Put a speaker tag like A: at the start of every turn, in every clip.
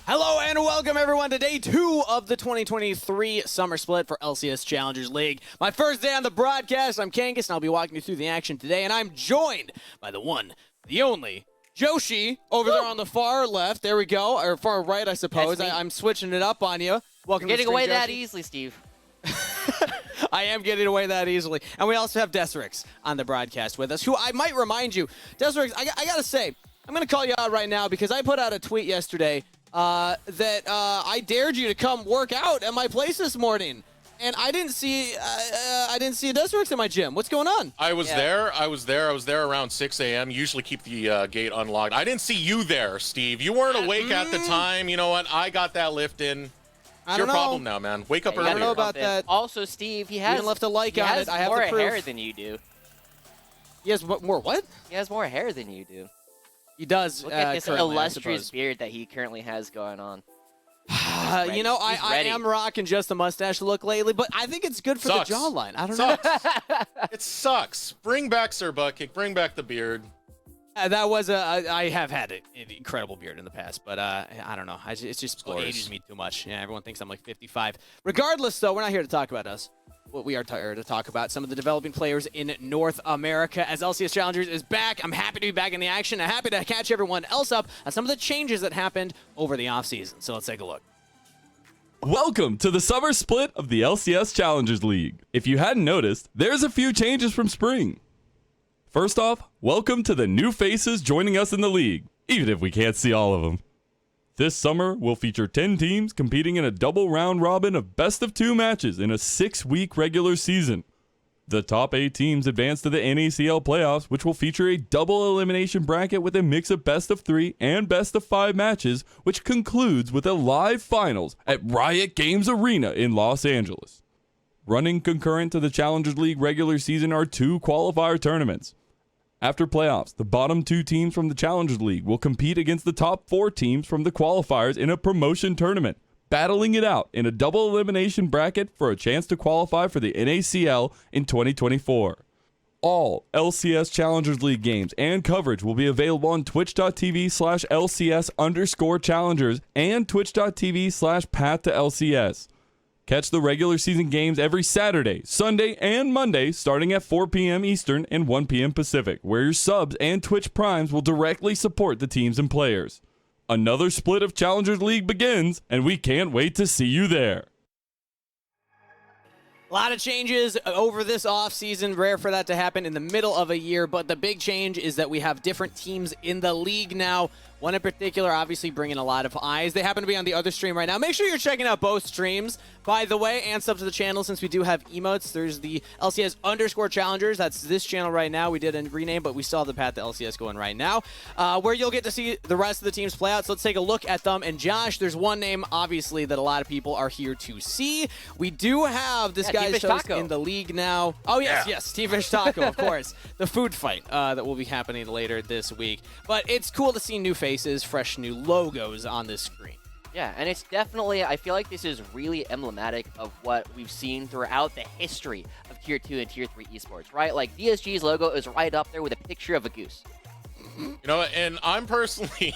A: Hello and welcome everyone to day 2 of the 2023 Summer Split for LCS Challengers League. My first day on the broadcast, I'm Kangas, and I'll be walking you through the action today, and I'm joined by the one, the only, Joshi, over there on the far left. There we go, or far right, I suppose. I'm switching it up on you. Welcome
B: You're
A: to the
B: getting away
A: Joshi.
B: that easily, Steve.
A: I am getting away that easily. And we also have Desirix on the broadcast with us, who I might remind you, Desirix, I gotta say, I'm gonna call you out right now because I put out a tweet yesterday that I dared you to come work out at my place this morning, and I didn't see a Desirix in my gym. What's going on?
C: I was there around 6 a.m. Usually keep the gate unlocked. I didn't see you there, Steve. You weren't awake at the time. You know what? I got that lift in. It's your problem now, man. Wake up earlier.
A: I don't know about that.
B: Also, Steve, he has
A: left a like on it. I have
B: more
A: the proof.
B: hair than you do.
A: He has more what?
B: He has more hair than you do.
A: He does.
B: Look at this
A: currently,
B: illustrious beard that he currently has going on.
A: You know, I am rocking just the mustache look lately, but I think it's good for the jawline. I don't know.
C: It sucks. Bring back Sir Buttkick. Bring back the beard.
A: That was I have had an incredible beard in the past, but I don't know. It's just ages me too much. Yeah, everyone thinks I'm like 55. Regardless, though, we're not here to talk about us. What we are here to talk about some of the developing players in North America as LCS Challengers is back. I'm happy to be back in the action. I'm happy to catch everyone else up on some of the changes that happened over the offseason. So let's take a look.
D: Welcome to the summer split of the LCS Challengers League. If you hadn't noticed, there's a few changes from spring. First off, welcome to the new faces joining us in the league, even if we can't see all of them. This summer, we'll feature 10 teams competing in a double round robin of best-of-2 matches in a 6-week regular season. The top 8 teams advance to the NACL playoffs, which will feature a double elimination bracket with a mix of best-of-3 and best-of-5 matches, which concludes with a live finals at Riot Games Arena in Los Angeles. Running concurrent to the Challengers League regular season are 2 qualifier tournaments. After playoffs, the bottom 2 teams from the Challengers League will compete against the top 4 teams from the qualifiers in a promotion tournament, battling it out in a double elimination bracket for a chance to qualify for the NACL in 2024. All LCS Challengers League games and coverage will be available on twitch.tv/LCS_challengers and twitch.tv/path-to-LCS. Catch the regular season games every Saturday, Sunday, and Monday starting at 4 p.m. Eastern and 1 p.m. Pacific, where your subs and Twitch Primes will directly support the teams and players. Another split of Challengers League begins, and we can't wait to see you there.
A: A lot of changes over this offseason. Rare for that to happen in the middle of a year, but the big change is that we have different teams in the league now. One in particular, obviously bringing a lot of eyes. They happen to be on the other stream right now. Make sure you're checking out both streams, by the way, and sub to the channel since we do have emotes. There's the LCS_Challengers. That's this channel right now. We did a rename, but we still have the Path to LCS going right now, where you'll get to see the rest of the teams play out. So let's take a look at them. And Josh, there's one name, obviously, that a lot of people are here to see. We do have this guy's in the league now. Oh, yes, Team Fish Taco, of course. The food fight that will be happening later this week. But it's cool to see new faces, fresh new logos on this screen.
B: Yeah, and it's definitely, I feel like this is really emblematic of what we've seen throughout the history of Tier 2 and Tier 3 esports, right? Like, DSG's logo is right up there with a picture of a goose.
C: You know, and I'm personally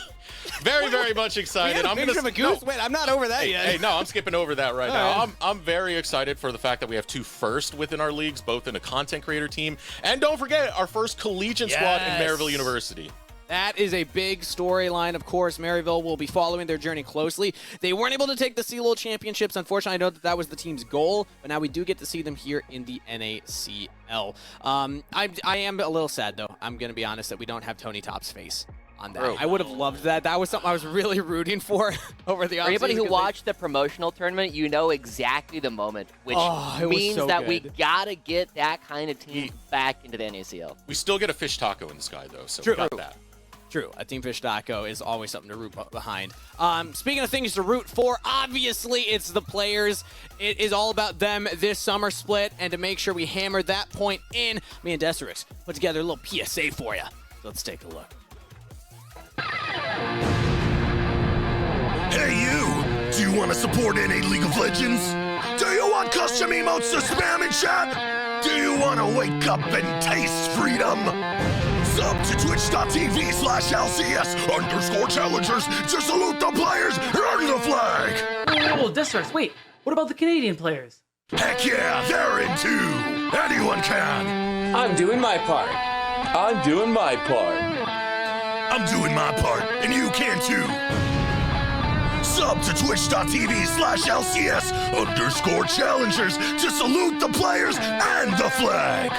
C: very, very much excited.
A: I'm gonna a goose. Wait, I'm not over that yet.
C: Hey, no, I'm skipping over that right now. I'm very excited for the fact that we have 2 firsts within our leagues, both in a content creator team, and don't forget our first collegiate squad in Maryville University.
A: That is a big storyline, of course. Maryville will be following their journey closely. They weren't able to take the CLOL championships. Unfortunately, I know that was the team's goal, but now we do get to see them here in the NACL. I am a little sad, though. I'm going to be honest that we don't have Tony Top's face on that. I would have loved that. That was something I was really rooting for over the offseason.
B: For anybody who watched the promotional tournament, you know exactly the moment, which means that we gotta get that kind of team back into the NACL.
C: We still get a fish taco in the sky, though, so
A: True.
C: we got that.
A: True. Teamfish.co is always something to root behind. Speaking of things to root for, obviously it's the players. It is all about them this summer split, and to make sure we hammer that point in, me and Desterix put together a little PSA for you. So let's take a look.
E: Hey you! Do you want to support NA League of Legends? Do you want custom emotes to spam in chat? Do you want to wake up and taste freedom? Sub to twitch.tv/LCS_Challengers to salute the players and the flag!
F: Oh, Desterix, wait. What about the Canadian players?
E: Heck yeah, they're in too! Anyone can!
G: I'm doing my part.
D: I'm doing my part.
E: I'm doing my part, and you can too! Sub to twitch.tv/LCS_Challengers to salute the players and the flag!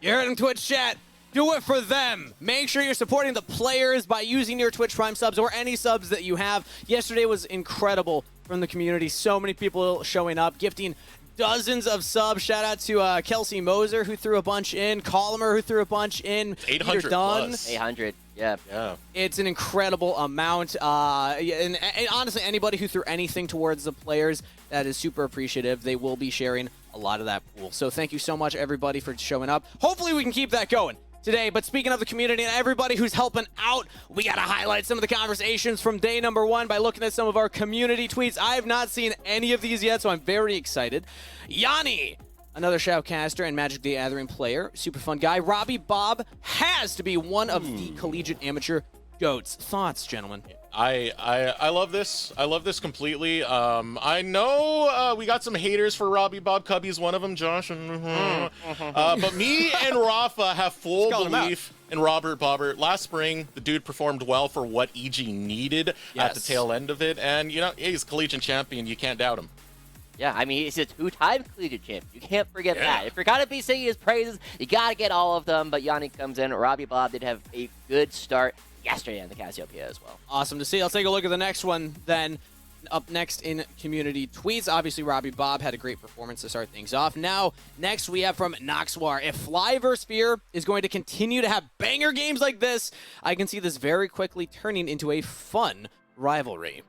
A: You heard him, Twitch chat. Do it for them. Make sure you're supporting the players by using your Twitch Prime subs or any subs that you have. Yesterday was incredible from the community. So many people showing up, gifting dozens of subs. Shout out to Kelsey Moser, who threw a bunch in. Collimer, who threw a bunch in.
C: 800
A: Peter Dunn.
C: plus.
B: 800, yeah.
C: Yeah.
A: It's an incredible amount. And honestly, anybody who threw anything towards the players, that is super appreciative. They will be sharing a lot of that pool. So thank you so much, everybody, for showing up. Hopefully we can keep that going today. But speaking of the community and everybody who's helping out, we got to highlight some of the conversations from day number 1 by looking at some of our community tweets. I have not seen any of these yet, so I'm very excited. Yanni, another shoutcaster and Magic the Gathering player, super fun guy. Robbie Bob has to be one of the collegiate amateur GOATs. Thoughts, gentlemen?
C: I love this. I love this completely. I know we got some haters for Robbie Bob. Cubby's one of them, Josh. But me and Rafa have full belief in Robert Bobbert. Last spring, the dude performed well for what EG needed at the tail end of it. And, you know, he's collegiate champion. You can't doubt him.
B: Yeah, I mean, he's a 2-time collegiate champ. You can't forget that. If you're going to be singing his praises, you got to get all of them. But Yanni comes in. Robbie Bob did have a good start yesterday on the Cassiopeia as well.
A: Awesome to see. Let's take a look at the next one then. Up next in community tweets, obviously Robbie Bob had a great performance to start things off. Now, next we have from Noxwar. If Fly vs. Fear is going to continue to have banger games like this, I can see this very quickly turning into a fun rivalry.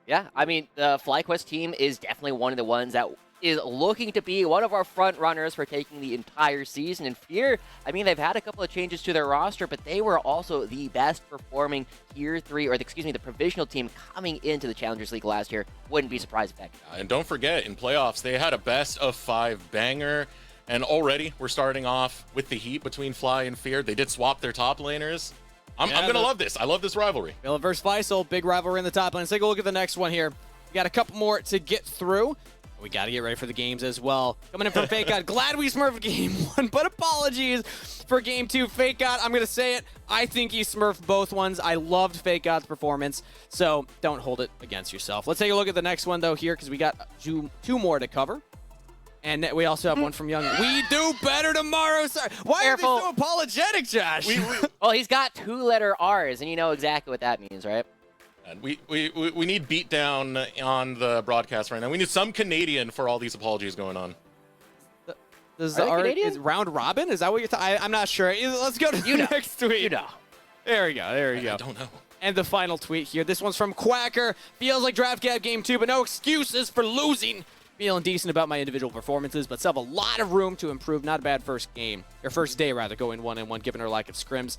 B: Yeah, I mean, the FlyQuest team is definitely one of the ones that is looking to be one of our front runners for taking the entire season. And Fear, I mean, they've had a couple of changes to their roster, but they were also the best performing Tier 3, or the provisional team coming into the Challengers League last year. Wouldn't be surprised if that could happen.
C: And don't forget, in playoffs, they had a best of 5 banger. And already, we're starting off with the heat between Fly and Fear. They did swap their top laners. I'm going to love this. I love this rivalry.
A: Villa versus Faisal, big rivalry in the top lane. Let's take a look at the next one here. We got a couple more to get through. We got to get ready for the games as well. Coming in from Fake God. Glad we smurfed game 1, but apologies for game 2. Fake God, I'm going to say it. I think he smurfed both ones. I loved Fake God's performance, so don't hold it against yourself. Let's take a look at the next one, though, here, because we got two more to cover. And we also have one from Young. We do better tomorrow, sir. Why
B: Careful.
A: are they so apologetic, Josh?
B: Well, he's got 2-letter R's, and you know exactly what that means, right?
C: And we need beatdown on the broadcast right now. We need some Canadian for all these apologies going on.
A: Does the art is round robin? Is that what you're I'm not sure. Let's go to the next tweet.
B: You know.
A: There we go.
C: I don't know.
A: And the final tweet here. This one's from Quacker. Feels like Draft Gap game 2, but no excuses for losing. Feeling decent about my individual performances, but still have a lot of room to improve. Not a bad first game. Or first day, rather, going 1-1, given our lack of scrims.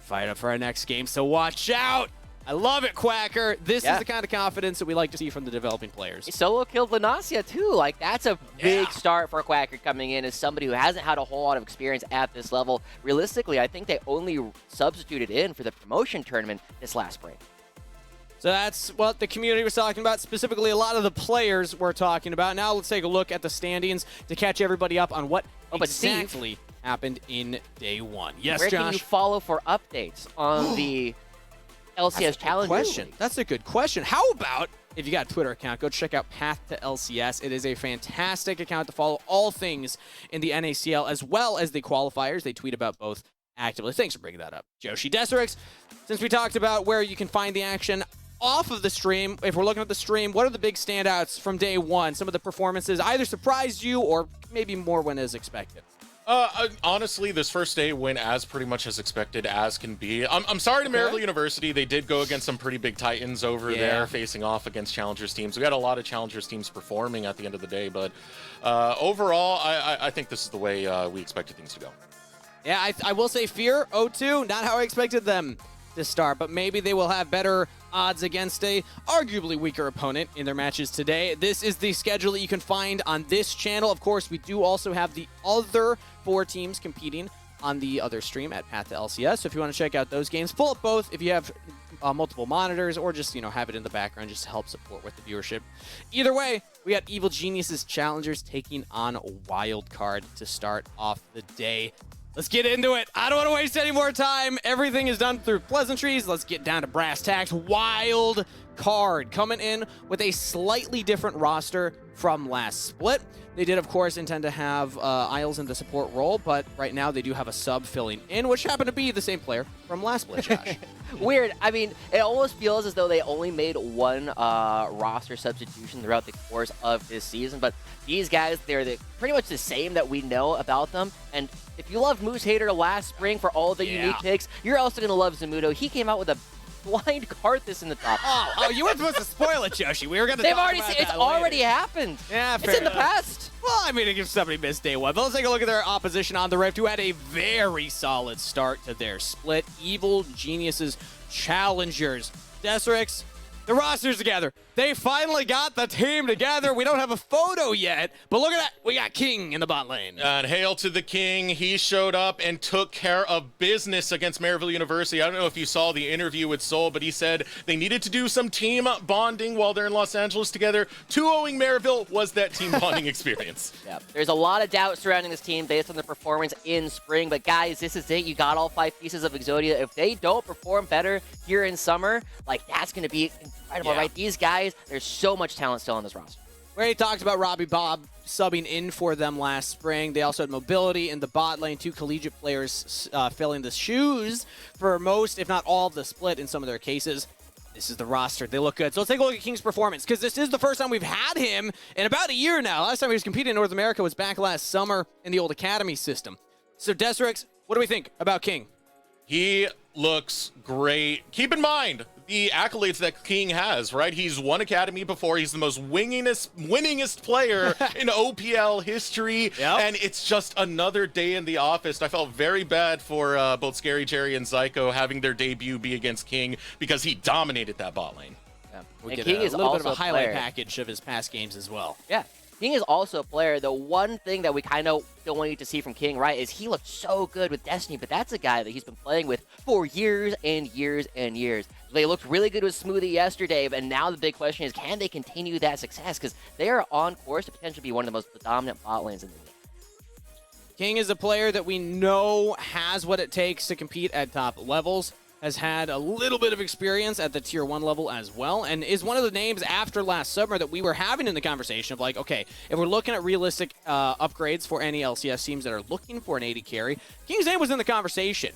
A: Fight up for our next game, so watch out. I love it, Quacker. This is the kind of confidence that we like to see from the developing players.
B: He solo killed Lanasia, too. Like, that's a big start for Quacker coming in as somebody who hasn't had a whole lot of experience at this level. Realistically, I think they only substituted in for the promotion tournament this last spring.
A: So that's what the community was talking about, specifically a lot of the players we're talking about. Now let's take a look at the standings to catch everybody up on what exactly happened in day 1. Yes,
B: Where
A: Josh?
B: can you follow for updates on the LCS Challengers League?
A: That's a good question. How about, if you got a Twitter account, go check out Path to LCS. It is a fantastic account to follow all things in the NACL, as well as the qualifiers. They tweet about both actively. Thanks for bringing that up, Joshi. Desterix, since we talked about where you can find the action, off of the stream, if we're looking at the stream, what are the big standouts from day one? Some of the performances either surprised you or maybe more when as expected?
C: Honestly, this first day went as pretty much as expected as can be. I'm sorry to Maryville University. They did go against some pretty big Titans over there, facing off against Challengers teams. We had a lot of Challengers teams performing at the end of the day, but overall, I think this is the way we expected things to go.
A: Yeah, I will say Fear 0-2, not how I expected them to start, but maybe they will have better odds against a arguably weaker opponent in their matches today. This is the schedule that you can find on this channel. Of course, we do also have the other 4 teams competing on the other stream at Path to LCS. So if you want to check out those games, pull up both if you have multiple monitors, or just, have it in the background just to help support with the viewership. Either way, we got Evil Geniuses Challengers taking on Wildcard to start off the day. Let's get into it. I don't want to waste any more time. Everything is done through pleasantries. Let's get down to brass tacks. Wildcard coming in with a slightly different roster from last split. They did, of course, intend to have Isles in the support role, but right now they do have a sub filling in, which happened to be the same player from last split, Josh.
B: Weird. I mean, it almost feels as though they only made one roster substitution throughout the course of this season, but these guys, they're pretty much the same that we know about them, and if you loved Moose Hater last spring for all the unique picks, you're also going to love Zamudo. He came out with a blind Karthus in the top.
A: Oh, you weren't supposed to spoil it, Joshi. We were going to
B: They've already seen, it's already happened.
A: Yeah, fair
B: It's in the
A: enough.
B: past.
A: Well, I mean, if somebody missed day one. But let's take a look at their opposition on the Rift, who had a very solid start to their split. Evil Geniuses Challengers. Desrix, the roster's together. They finally got the team together. We don't have a photo yet, but look at that. We got King in the bot lane.
C: And hail to the king. He showed up and took care of business against Maryville University. I don't know if you saw the interview with Soul, but he said they needed to do some team bonding while they're in Los Angeles together. 2-0ing Maryville was that team bonding experience.
B: Yeah, there's a lot of doubt surrounding this team based on their performance in spring, but guys, this is it. You got all 5 pieces of Exodia. If they don't perform better here in summer, like, that's going to be incredible, right? These guys, there's so much talent still on this roster.
A: We already talked about Robbie Bob subbing in for them last spring. They also had mobility in the bot lane. 2 collegiate players filling the shoes for most, if not all, of the split in some of their cases. This is the roster. They look good. So let's take a look at King's performance, because this is the first time we've had him in about a year now. Last time he was competing in North America was back last summer in the old Academy system. So Desrix, what do we think about King?
C: He looks great. Keep in mind the accolades that King has, right? He's won Academy before. He's the most winningest player in OPL history. And it's just another day in the office. I felt very bad for both Scary Jerry and Zyko having their debut be against King, because he dominated that bot lane.
B: Yeah.
A: We
B: And
A: get
B: King
A: a
B: is
A: little bit
B: also
A: of a highlight
B: player.
A: package of his past games as well.
B: Yeah. King is also a player. The one thing that we kind of don't want you to see from King, right, is he looked so good with Destiny, but that's a guy that he's been playing with for years and years and years. They looked really good with Smoothie yesterday, and now the big question is, can they continue that success? Because they are on course to potentially be one of the most dominant bot lanes in the league.
A: King is a player that we know has what it takes to compete at top levels, has had a little bit of experience at the tier 1 level as well, and is one of the names after last summer that we were having in the conversation of like, okay, if we're looking at realistic upgrades for any LCS teams that are looking for an AD carry, King's name was in the conversation,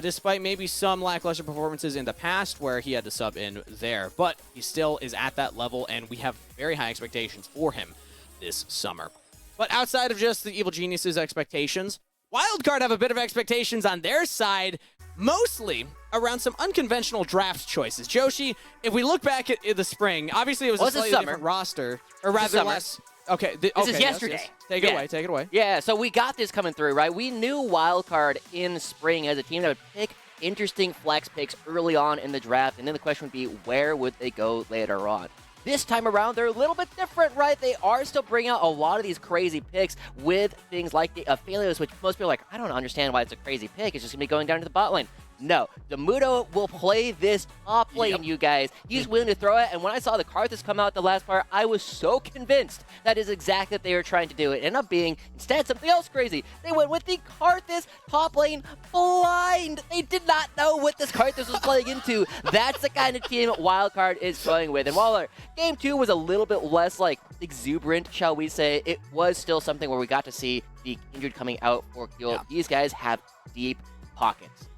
A: despite maybe some lackluster performances in the past where he had to sub in there. But he still is at that level, and we have very high expectations for him this summer. But outside of just the Evil Geniuses' expectations, Wildcard have a bit of expectations on their side, mostly around some unconventional draft choices. Joshi, if we look back at the spring, obviously it was a slightly different roster, or rather less. Okay,
B: This is
A: yes,
B: yesterday.
A: yes. Take it away. Take it away.
B: Yeah, so we got this coming through, right? We knew Wildcard in spring as a team that would pick interesting flex picks early on in the draft, and then the question would be, where would they go later on? This time around, they're a little bit different, right? They are still bringing out a lot of these crazy picks with things like the Aphelios, which most people are like, I don't understand why it's a crazy pick. It's just going to be going down to the bot lane. No, Zamudo will play this top lane, you guys. He's willing to throw it, and when I saw the Karthus come out the last part, I was so convinced that is exactly what they were trying to do. It ended up being, instead, something else crazy. They went with the Karthus top lane blind. They did not know what this Karthus was playing into. That's the kind of team Wildcard is going with. And while our Game 2 was a little bit less, like, exuberant, shall we say, it was still something where we got to see the Kindred coming out for Kill. These guys have deep pockets.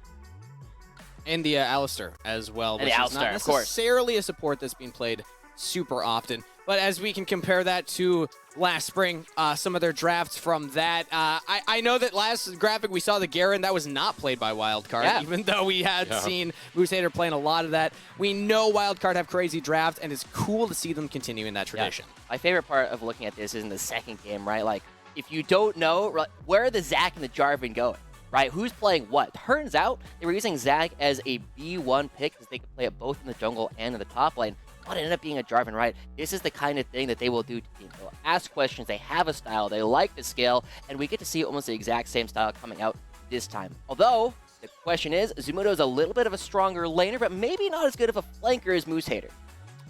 A: And the Alistair as well,
B: And
A: which
B: the
A: is not
B: Alistair, of course.
A: necessarily a support that's being played super often. But as we can compare that to last spring, some of their drafts from that, I know that last graphic we saw the Garen, that was not played by Wildcard, even though we had seen Moose Hater playing a lot of that. We know Wildcard have crazy drafts, and it's cool to see them continuing that tradition.
B: Yeah. My favorite part of looking at this is in the second game, right? Like, if you don't know, where are the Zach and the Jarvan going? Right, who's playing what? Turns out they were using Zach as a B1 pick because they could play it both in the jungle and in the top lane. But it ended up being a Jarvan, right? This is the kind of thing that they will do to teams. They'll ask questions, they have a style, they like the scale, and we get to see almost the exact same style coming out this time. Although, the question is, Zumudo is a little bit of a stronger laner, but maybe not as good of a flanker as Moose Hater.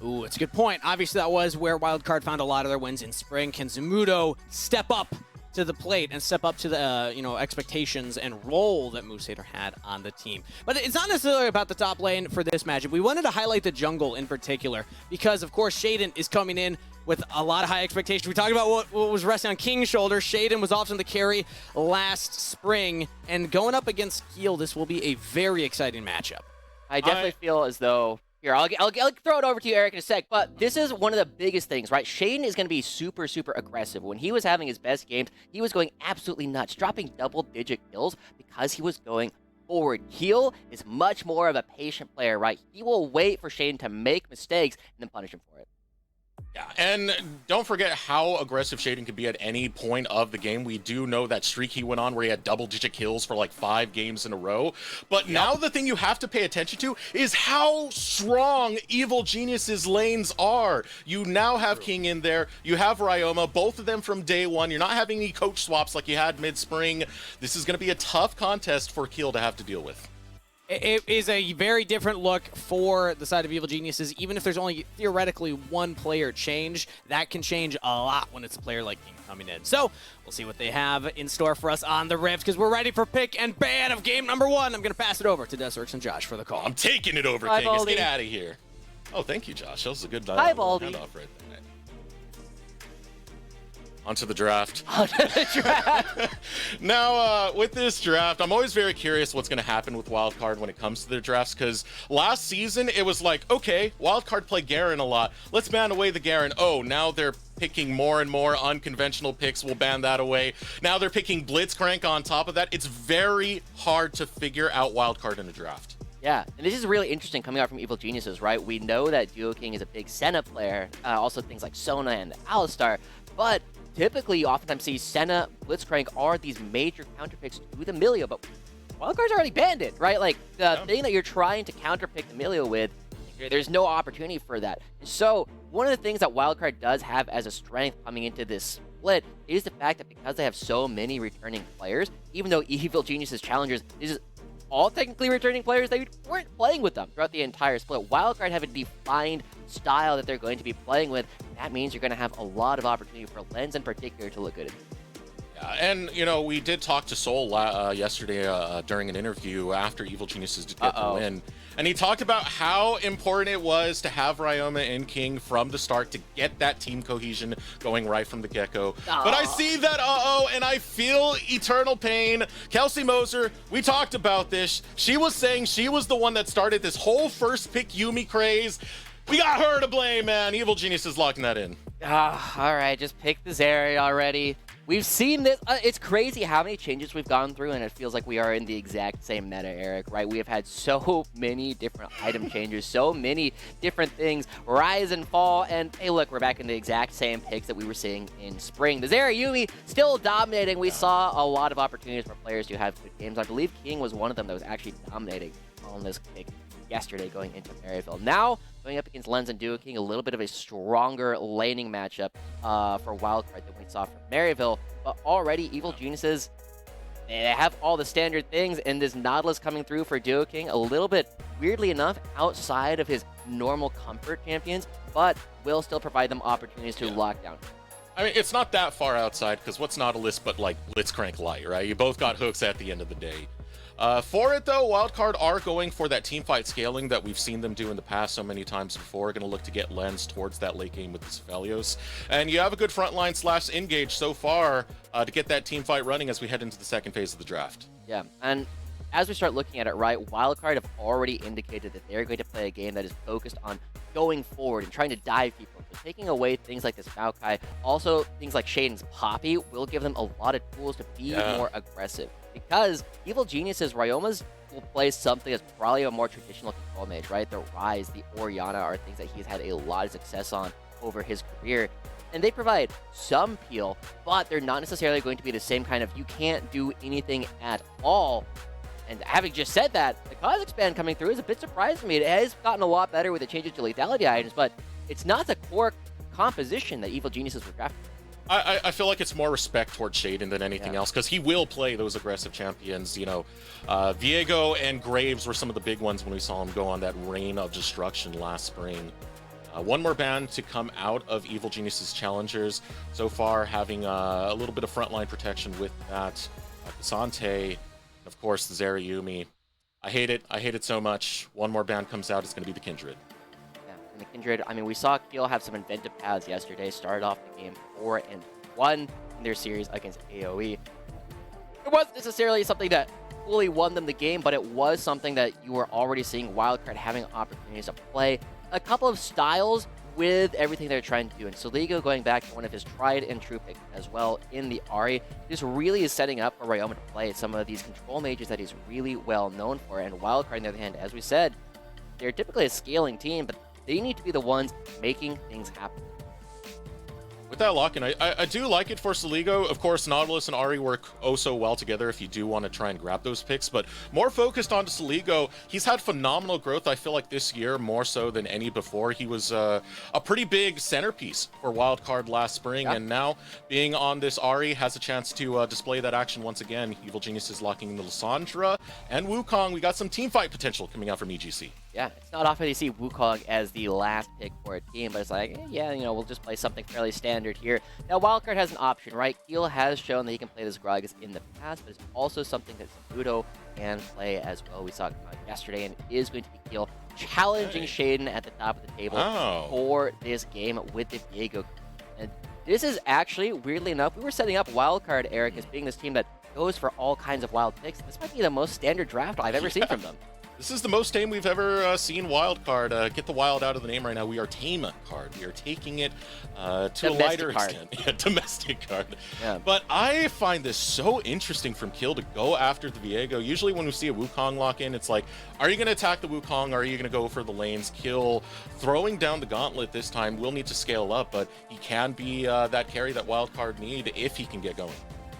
A: Ooh, it's a good point. Obviously, that was where Wildcard found a lot of their wins in spring. Can Zumudo step up to the plate and step up to the expectations and role that Moose Hater had on the team? But it's not necessarily about the top lane for this matchup. We wanted to highlight the jungle in particular because, of course, Shaden is coming in with a lot of high expectations. We talked about what was resting on King's shoulders. Shaden was often the carry last spring, and going up against Keel, this will be a very exciting matchup.
B: I definitely feel as though... Here, I'll throw it over to you, Eric, in a sec, but this is one of the biggest things, right? Shaden is going to be super, super aggressive. When he was having his best games, he was going absolutely nuts, dropping double-digit kills because he was going forward. Keel is much more of a patient player, right? He will wait for Shaden to make mistakes and then punish him for it.
C: Yeah, and don't forget how aggressive Shaden could be at any point of the game. We do know that streak he went on where he had double-digit kills for like 5 games in a row. But now the thing you have to pay attention to is how strong Evil Genius's lanes are. You now have King in there. You have Ryoma, both of them from day one. You're not having any coach swaps like you had mid-spring. This is going to be a tough contest for Keel to have to deal with.
A: It is a very different look for the side of Evil Geniuses. Even if there's only theoretically one player change, that can change a lot when it's a player like King coming in. So we'll see what they have in store for us on the Rift because we're ready for pick and ban of game number 1. I'm going to pass it over to Deserix and Josh for the call.
C: I'm taking it over,
B: Hi,
C: King. Let's
B: Baldy.
C: get out of here. Oh, thank you, Josh. That was a good
B: Hi, Baldy.
C: handoff right there. Onto the draft. Now, with this draft, I'm always very curious what's going to happen with Wildcard when it comes to their drafts, because last season, it was like, okay, Wildcard play Garen a lot. Let's ban away the Garen. Oh, now they're picking more and more unconventional picks. We'll ban that away. Now they're picking Blitzcrank on top of that. It's very hard to figure out Wildcard in a draft.
B: Yeah, and this is really interesting coming out from Evil Geniuses, right? We know that Duo King is a big Senna player, also things like Sona and Alistar, but typically, you oftentimes see Senna, Blitzcrank are these major counterpicks to the Milio, but Wildcard's already banned it, right? Like, the thing that you're trying to counterpick the Milio with, there's no opportunity for that. And so, one of the things that Wildcard does have as a strength coming into this split is the fact that because they have so many returning players, even though Evil Geniuses Challengers is all technically returning players, they weren't playing with them throughout the entire split. Wildcard have a defined style that they're going to be playing with. That means you're going to have a lot of opportunity for Lens in particular to look good.
C: Yeah, and, you know, we did talk to Soul yesterday during an interview after Evil Geniuses did get the win. And he talked about how important it was to have Ryoma and King from the start to get that team cohesion going right from the get-go. But I see that and I feel eternal pain. Kelsey Moser, we talked about this. She was saying she was the one that started this whole first pick Yumi craze. We got her to blame, man. Evil Genius is locking that in.
B: All right, just pick this area already. We've seen this. It's crazy how many changes we've gone through, and it feels like we are in the exact same meta, Eric, right? We have had so many different item changes, so many different things rise and fall, and hey, look, we're back in the exact same picks that we were seeing in spring. The Zera Yumi still dominating. We saw a lot of opportunities for players to have good games. I believe King was one of them that was actually dominating on this pick yesterday going into Maryville. Now, going up against Lens and Duo King, a little bit of a stronger laning matchup for Wildcard than we saw from Maryville. But already, Evil Geniuses, they have all the standard things, and this Nautilus coming through for Duo King, a little bit, weirdly enough, outside of his normal comfort champions, but will still provide them opportunities to lock down.
C: I mean, it's not that far outside, because what's Nautilus but, like, Blitzcrank Light, right? You both got hooks at the end of the day. For it, though, Wildcard are going for that teamfight scaling that we've seen them do in the past so many times before. Going to look to get Lens towards that late game with the Cephalios. And you have a good frontline / engage so far to get that teamfight running as we head into the second phase of the draft.
B: Yeah, and as we start looking at it, right, Wildcard have already indicated that they're going to play a game that is focused on going forward and trying to dive people. So taking away things like this Maokai, also things like Shaden's Poppy, will give them a lot of tools to be more aggressive. Because Evil Genius's Ryoma's will play something that's probably a more traditional control mage, right? The Rise, the Orianna are things that he's had a lot of success on over his career. And they provide some peel, but they're not necessarily going to be the same kind of you can't do anything at all. And having just said that, the Cause Expand coming through is a bit surprising to me. It has gotten a lot better with the changes to lethality items, but it's not the core composition that Evil Geniuses were drafted.
C: I feel like it's more respect towards Shaden than anything else, because he will play those aggressive champions. You know, Viego and Graves were some of the big ones when we saw him go on that reign of destruction last spring. One more ban to come out of Evil Genius's Challengers. So far, having a little bit of frontline protection with that. Kasante, of course, the Zerayumi. I hate it. I hate it so much. One more ban comes out, it's going to be the Kindred. The
B: Kindred, I mean, we saw Keel have some inventive paths yesterday, started off the game 4-1 in their series against AoE. It wasn't necessarily something that fully won them the game, but it was something that you were already seeing Wildcard having opportunities to play a couple of styles with everything they're trying to do. And Soligo, going back to one of his tried and true picks as well in the Ahri, this really is setting up for Ryoma to play some of these control mages that he's really well known for. And Wildcard, on the other hand, as we said, they're typically a scaling team, but they need to be the ones making things happen.
C: With that lock-in, I do like it for Soligo. Of course, Nautilus and Ahri work oh so well together if you do want to try and grab those picks, but more focused on Soligo, he's had phenomenal growth, I feel like, this year, more so than any before. He was a pretty big centerpiece for Wildcard last spring, and now being on this Ahri has a chance to display that action once again. Evil Genius is locking in the Lissandra and Wukong. We got some team fight potential coming out from EGC.
B: Yeah, it's not often you see Wukong as the last pick for a team, but it's like, yeah, you know, we'll just play something fairly standard here. Now, Wildcard has an option, right? Keel has shown that he can play this Gragas in the past, but it's also something that Zabuto can play as well. We saw it yesterday, and it is going to be Keel challenging Shaden at the top of the table for this game with the Viego. And this is actually, weirdly enough, we were setting up Wildcard, Eric, as being this team that goes for all kinds of wild picks. This might be the most standard draft I've ever seen from them.
C: This is the most tame we've ever seen Wildcard. Get the wild out of the name right now. We are tame card. We are taking it to a lighter extent. Yeah, domestic card. Yeah. But I find this so interesting from Keel to go after the Viego. Usually when we see a Wukong lock in, it's like, are you going to attack the Wukong? Or are you going to go for the lanes? Keel throwing down the gauntlet this time will need to scale up, but he can be that carry that Wildcard need if he can get going.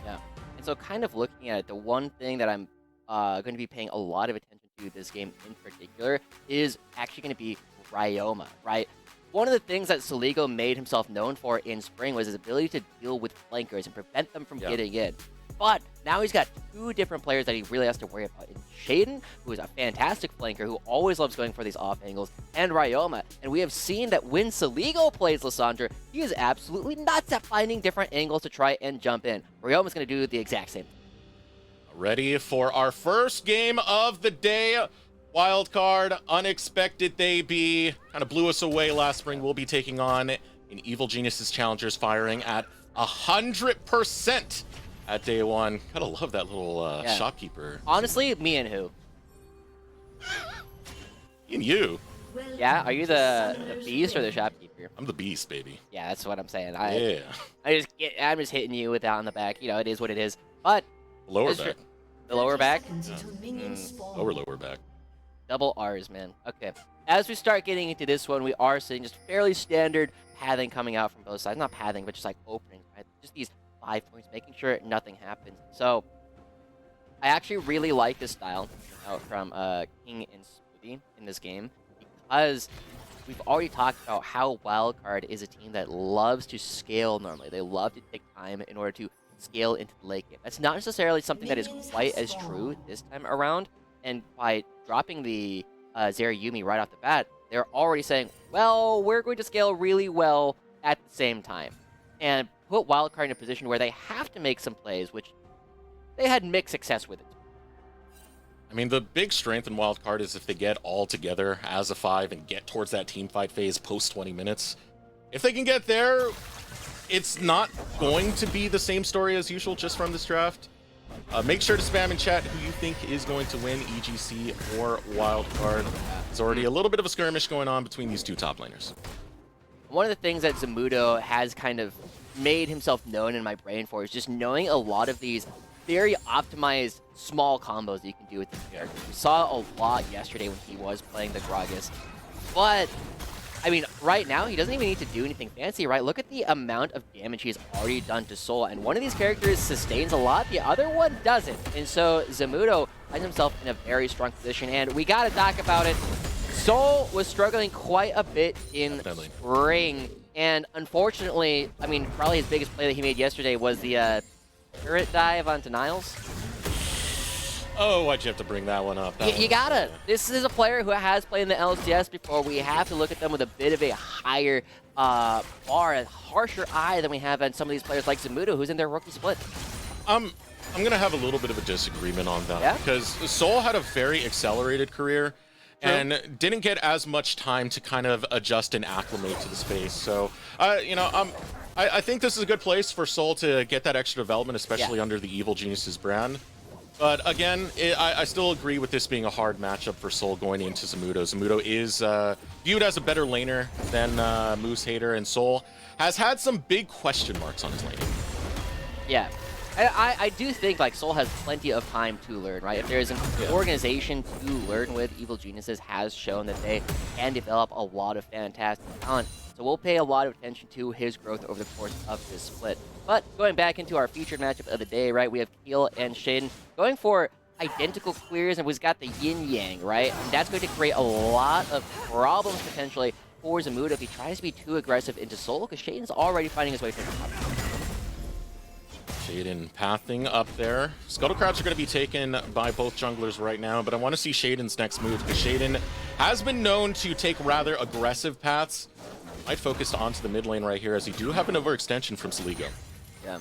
B: Yeah. And so kind of looking at it, the one thing that I'm going to be paying a lot of attention to this game in particular is actually going to be Ryoma, right? One of the things that Soligo made himself known for in spring was his ability to deal with flankers and prevent them from getting in. But now he's got two different players that he really has to worry about. In Shaden, who is a fantastic flanker, who always loves going for these off angles, and Ryoma. And we have seen that when Soligo plays Lissandra, he is absolutely nuts at finding different angles to try and jump in. Ryoma's going to do the exact same thing.
C: Ready for our first game of the day. Wildcard, unexpected they be. Kind of blew us away last spring. We'll be taking on an Evil Genius's Challengers, firing at 100% at day one. Gotta love that little shopkeeper.
B: Honestly, me and who?
C: Me and you.
B: Yeah, are you the beast or the shopkeeper?
C: I'm the beast, baby.
B: Yeah, that's what I'm saying.
C: I'm
B: just hitting you with that on the back. You know, it is what it is. But
C: lower back.
B: The lower back?
C: Lower back.
B: Double R's, man. Okay. As we start getting into this one, we are seeing just fairly standard pathing coming out from both sides. Not pathing, but just like opening, right? Just these 5 points, making sure nothing happens. So, I actually really like this style out from King and Smoothie in this game, because we've already talked about how Wildcard is a team that loves to scale normally. They love to take time in order to scale into the late game. That's not necessarily something that is quite as true this time around, and by dropping the Zerayumi right off the bat, they're already saying, well, we're going to scale really well at the same time, and put Wildcard in a position where they have to make some plays, which they had mixed success with it.
C: I mean, the big strength in Wildcard is if they get all together as a 5 and get towards that team fight phase post 20 minutes. If they can get there, it's not going to be the same story as usual just from this draft. Make sure to spam in chat who you think is going to win, EGC or Wildcard. There's already a little bit of a skirmish going on between these two top laners.
B: One of the things that Zamudo has kind of made himself known in my brain for is just knowing a lot of these very optimized small combos that you can do with this character. We saw a lot yesterday when he was playing the Gragas. But, I mean, right now, he doesn't even need to do anything fancy, right? Look at the amount of damage he's already done to Soul. And one of these characters sustains a lot, the other one doesn't. And so Zamudo finds himself in a very strong position. And we got to talk about it. Soul was struggling quite a bit in spring. And unfortunately, I mean, probably his biggest play that he made yesterday was the turret dive onto Niles.
C: Oh, why'd you have to bring that one up?
B: You gotta. This is a player who has played in the LCS before. We have to look at them with a bit of a higher bar, a harsher eye than we have on some of these players like Zamudo, who's in their rookie split.
C: I'm going to have a little bit of a disagreement on that because Soul had a very accelerated career and didn't get as much time to kind of adjust and acclimate to the space. So, you know, I think this is a good place for Soul to get that extra development, especially under the Evil Geniuses brand. But again, I still agree with this being a hard matchup for Soul going into Zamudo. Zamudo is viewed as a better laner than Moose Hater, and Soul has had some big question marks on his laning.
B: Yeah. I do think like Soul has plenty of time to learn, right? If there's an organization to learn with, Evil Geniuses has shown that they can develop a lot of fantastic talent. So we'll pay a lot of attention to his growth over the course of this split. But going back into our featured matchup of the day, right? We have Keel and Shaden going for identical clears, and we've got the yin-yang, right? And that's going to create a lot of problems potentially for Zamudo if he tries to be too aggressive into Soul, because Shaden's already finding his way to the top.
C: Shaden pathing up there. Scuttlecrafts are going to be taken by both junglers right now, but I want to see Shaden's next move, because Shaden has been known to take rather aggressive paths. Might focus onto the mid lane right here, as he do have an overextension from Saligo.
B: Yeah.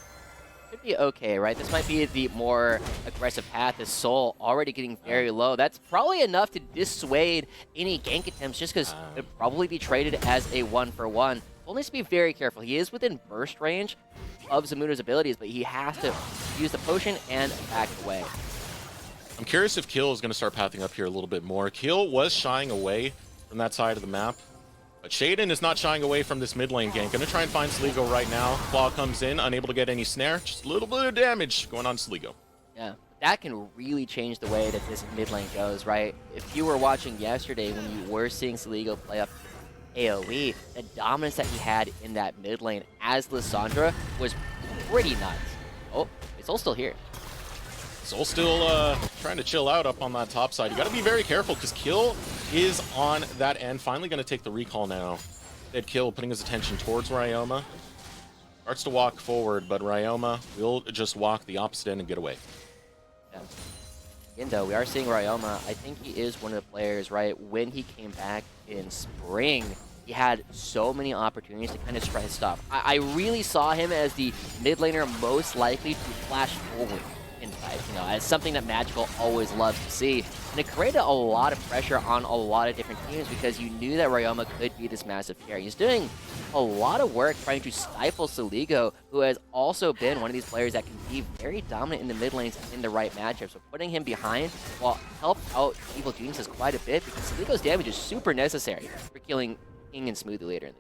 B: Could be okay, right? This might be the more aggressive path, as Soul already getting very low. That's probably enough to dissuade any gank attempts, just because it'd probably be traded as a 1-for-1. Soul needs to be very careful. He is within burst range of Zamudo's abilities, but he has to use the potion and back away.
C: I'm curious if Kill is going to start pathing up here a little bit more. Kill was shying away from that side of the map, but Shaden is not shying away from this mid lane gank. Going to try and find Sligo right now. Claw comes in, unable to get any snare. Just a little bit of damage going on Sligo.
B: Yeah, that can really change the way that this mid lane goes, right? If you were watching yesterday when you were seeing Sligo play up AoE, the dominance that he had in that mid lane as Lissandra was pretty nuts. Oh, it's all still here.
C: Soul still trying to chill out up on that top side. You got to be very careful, because Kill is on that end. Finally going to take the recall now. Dead Kill putting his attention towards Ryoma. Starts to walk forward, but Ryoma will just walk the opposite end and get away.
B: Yeah. Again, though, we are seeing Ryoma. I think he is one of the players, right? When he came back in spring, he had so many opportunities to kind of try his stuff. I really saw him as the mid laner most likely to flash forward in fights, you know, as something that Magical always loves to see. And it created a lot of pressure on a lot of different teams, because you knew that Ryoma could be this massive carry. He's doing a lot of work trying to stifle Saligo, who has also been one of these players that can be very dominant in the mid lanes in the right matchup. So putting him behind will help out Evil Geniuses quite a bit, because Saligo's damage is super necessary for killing King and Smoothie later in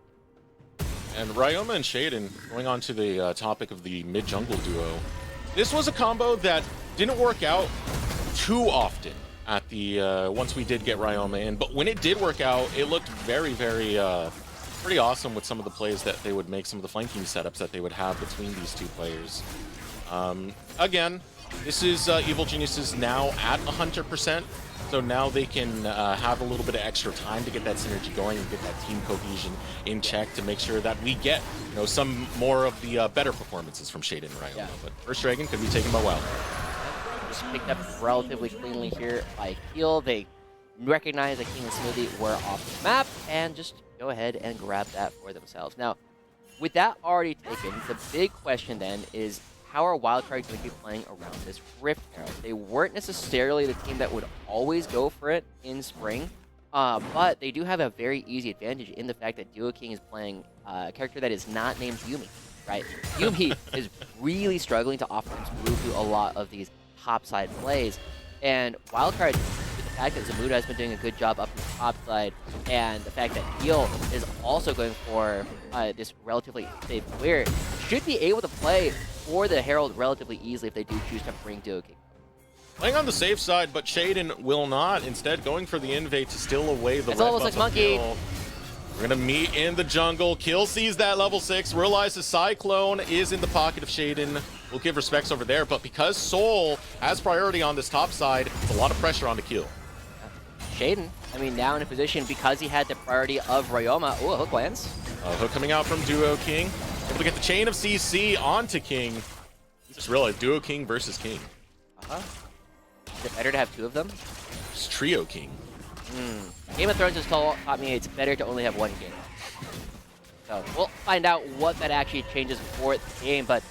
B: the game.
C: And Ryoma and Shaden, going on to the topic of the mid-jungle duo, this was a combo that didn't work out too often at the once we did get Ryoma in, but when it did work out, it looked very, very pretty awesome with some of the plays that they would make, some of the flanking setups that they would have between these two players. Again, this is Evil Geniuses now at 100%, so now they can have a little bit of extra time to get that synergy going and get that team cohesion in check to make sure that we get, you know, some more of the better performances from Shaden and Ryoma. Yeah. But first Dragon could be taken by Wild.
B: Just picked up relatively cleanly here by Keel. They recognize that King and Smoothie were off the map and just go ahead and grab that for themselves. Now, with that already taken, the big question then is, how are Wildcard going to be playing around this Rift Arrow? They weren't necessarily the team that would always go for it in spring, but they do have a very easy advantage in the fact that Duo King is playing a character that is not named Yumi, right? Yumi is really struggling to off-ramp move to a lot of these topside plays. And Wildcard, with the fact that Zamuda has been doing a good job up in the top side, and the fact that Heal is also going for this relatively safe clear, should be able to play for the Herald relatively easily if they do choose to bring Duo King.
C: Playing on the safe side, but Shaden will not. Instead, going for the invade to steal away the
B: It's
C: red
B: level
C: buff
B: 6
C: of
B: monkey.
C: Kill. We're gonna meet in the jungle. Kill sees that level 6, realizes Cyclone is in the pocket of Shaden. We'll give respects over there, but because Soul has priority on this top side, it's a lot of pressure on the Kill.
B: Shaden, I mean, now in a position because he had the priority of Ryoma. Ooh, a hook lands.
C: Hook coming out from Duo King. Able to get the chain of CC onto King. Just realized Duo King versus King.
B: Is it better to have 2 of them?
C: It's Trio King.
B: Game of Thrones has taught me it's better to only have 1 king. So we'll find out what that actually changes for the game, but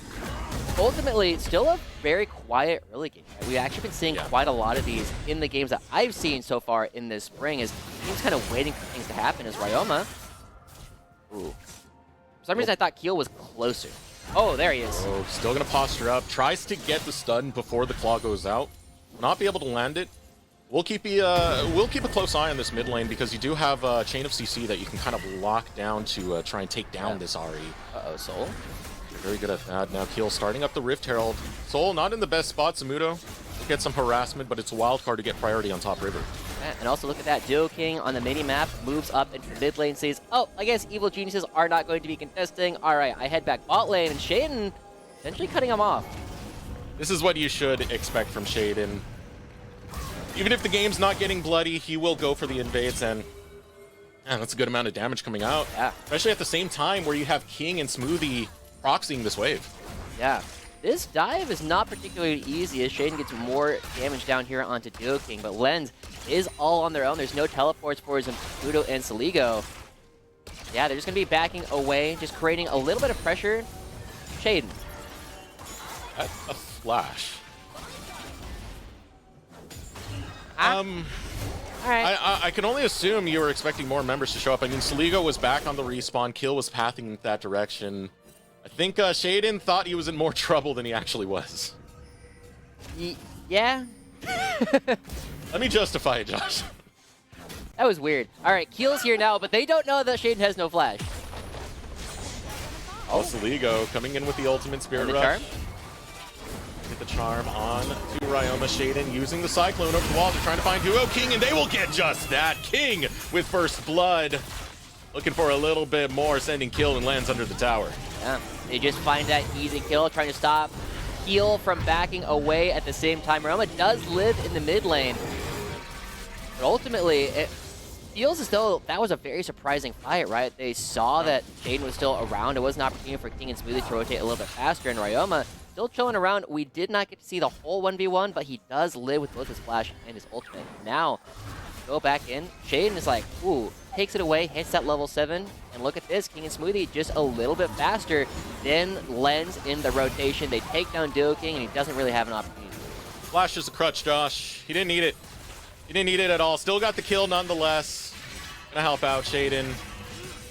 B: ultimately, still a very quiet early game. Right? We've actually been seeing quite a lot of these in the games that I've seen so far in this spring, is teams kind of waiting for things to happen as Ryoma. Ooh. For some reason, I thought Keel was closer. Oh, there he is.
C: Oh, still gonna posture up. Tries to get the stun before the claw goes out. Will not be able to land it. We'll keep a close eye on this mid lane because you do have a chain of CC that you can kind of lock down to try and take down this Ahri.
B: Uh-oh, Soul.
C: Very good at that. Now Keel starting up the Rift Herald. Soul not in the best spot. Zamudo will get some harassment, but it's a wild card to get priority on top river.
B: And also look at that. Duo King on the mini-map moves up into the mid lane, says, oh, I guess Evil Geniuses are not going to be contesting. All right, I head back bot lane, and Shaden essentially cutting him off.
C: This is what you should expect from Shaden. Even if the game's not getting bloody, he will go for the invades, and that's a good amount of damage coming out.
B: Yeah.
C: Especially at the same time where you have King and Smoothie proxying this wave.
B: Yeah. This dive is not particularly easy as Shaden gets more damage down here onto Duo King, but Lens is all on their own. There's no teleports for Zamudo and Saligo. Yeah, they're just going to be backing away, just creating a little bit of pressure. Shaden.
C: That's a flash.
B: All right.
C: I can only assume you were expecting more members to show up. I mean, Saligo was back on the respawn. Kill was pathing that direction. I think Shaden thought he was in more trouble than he actually was.
B: Yeah.
C: Let me justify it, Josh.
B: That was weird. All right, Keel's here now, but they don't know that Shaden has no flash.
C: Oh, Saligo coming in with the ultimate Spirit
B: And the
C: Rush.
B: charm?
C: Get the charm on to Ryoma. Shaden using the Cyclone over the wall. They're trying to find Duo King, and they will get just that. King with first blood. Looking for a little bit more, sending Kill and lands under the tower.
B: Yeah, they just find that easy kill, trying to stop Keel from backing away at the same time. Ryoma does live in the mid lane, but ultimately, it feels as though that was a very surprising fight, right? They saw that Shaden was still around. It was an opportunity for King and Smoothie to rotate a little bit faster, and Ryoma still chilling around. We did not get to see the whole 1v1, but he does live with both his flash and his ultimate. Now, go back in. Shaden is like, ooh, takes it away, hits that level 7, and look at this, King and Smoothie just a little bit faster than Lens in the rotation. They take down Duo King, and he doesn't really have an opportunity.
C: Flash is a crutch, Josh. He didn't need it. He didn't need it at all. Still got the kill nonetheless. Gonna help out Shaden.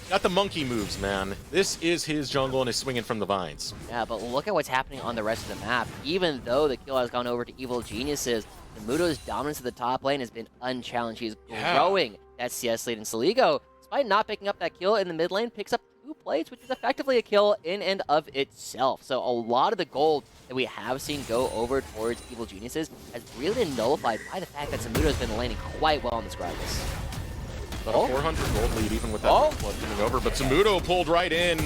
C: Got the monkey moves, man. This is his jungle and is swinging from the vines.
B: Yeah, but look at what's happening on the rest of the map. Even though the kill has gone over to Evil Geniuses, Zamudo's dominance of the top lane has been unchallenged. He's growing that CS lead, and Saligo, despite not picking up that kill in the mid lane, picks up 2 plates, which is effectively a kill in and of itself. So a lot of the gold that we have seen go over towards Evil Geniuses has really been nullified by the fact that Zamudo's been laning quite well on this Gragas.
C: About a 400 gold lead even with that blood coming over, but Zamudo pulled right in.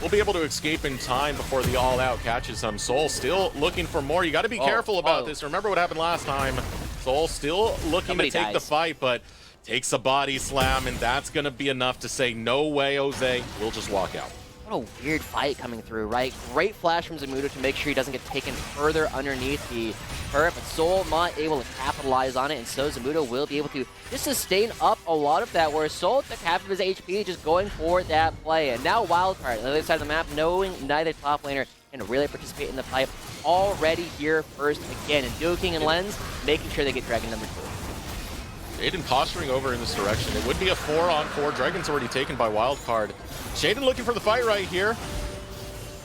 C: We'll be able to escape in time before the all-out catches him. Soul still looking for more. You got to be careful about this. Remember what happened last time. Soul still looking to take the fight, but takes a body slam, and that's going to be enough to say, no way, Jose. We'll just walk out.
B: What a weird fight coming through, right? Great flash from Zamudo to make sure he doesn't get taken further underneath the turret, but Soul not able to capitalize on it, and so Zamudo will be able to just sustain up a lot of that, where Soul took half of his HP just going for that play. And now Wildcard on the other side of the map, knowing neither top laner can really participate in the fight, already here first again, and Duo King and Lens making sure they get Dragon number 2.
C: Shaden posturing over in this direction. It would be a 4-on-4. Dragon's already taken by Wildcard. Shaden looking for the fight right here.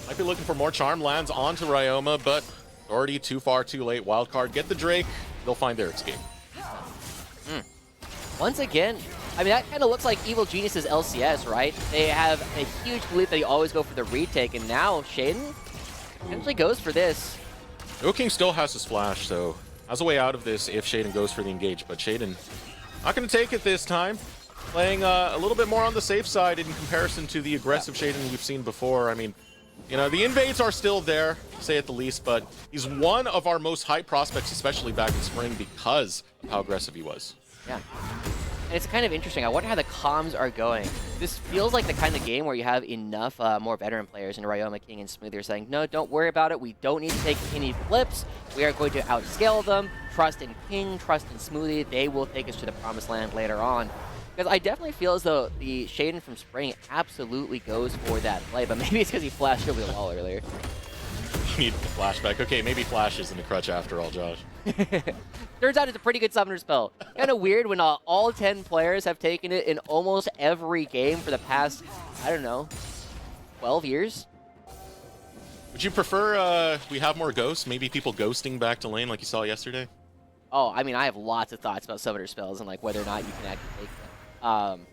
C: Might be looking for more charm lands onto Ryoma, but Already too far, too late. Wildcard, get the Drake. They'll find their escape.
B: Once again, I mean, that kind of looks like Evil Genius's LCS, right? They have a huge belief that you always go for the retake, and now Shaden potentially goes for this.
C: No King still has his flash, so has a way out of this if Shaden goes for the engage. But Shaden not going to take it this time. Playing a little bit more on the safe side in comparison to the aggressive Shaden we've seen before. I mean, you know, the invades are still there, to say at the least, but he's one of our most hyped prospects, especially back in spring, because of how aggressive he was.
B: Yeah. And it's kind of interesting. I wonder how the comms are going. This feels like the kind of game where you have enough more veteran players in Ryoma, King, and Smoothie saying, no, don't worry about it. We don't need to take any flips. We are going to outscale them. Trust in King, trust in Smoothie. They will take us to the promised land later on. Because I definitely feel as though the Shaden from Spring absolutely goes for that play, but maybe it's because he flashed over the wall earlier.
C: You need the flashback. Okay, maybe Flash isn't a crutch after all, Josh.
B: Turns out it's a pretty good summoner spell. Kind of weird when all 10 players have taken it in almost every game for the past, I don't know, 12 years?
C: Would you prefer we have more ghosts? Maybe people ghosting back to lane like you saw yesterday?
B: Oh, I mean, I have lots of thoughts about summoner spells and like whether or not you can actually take them.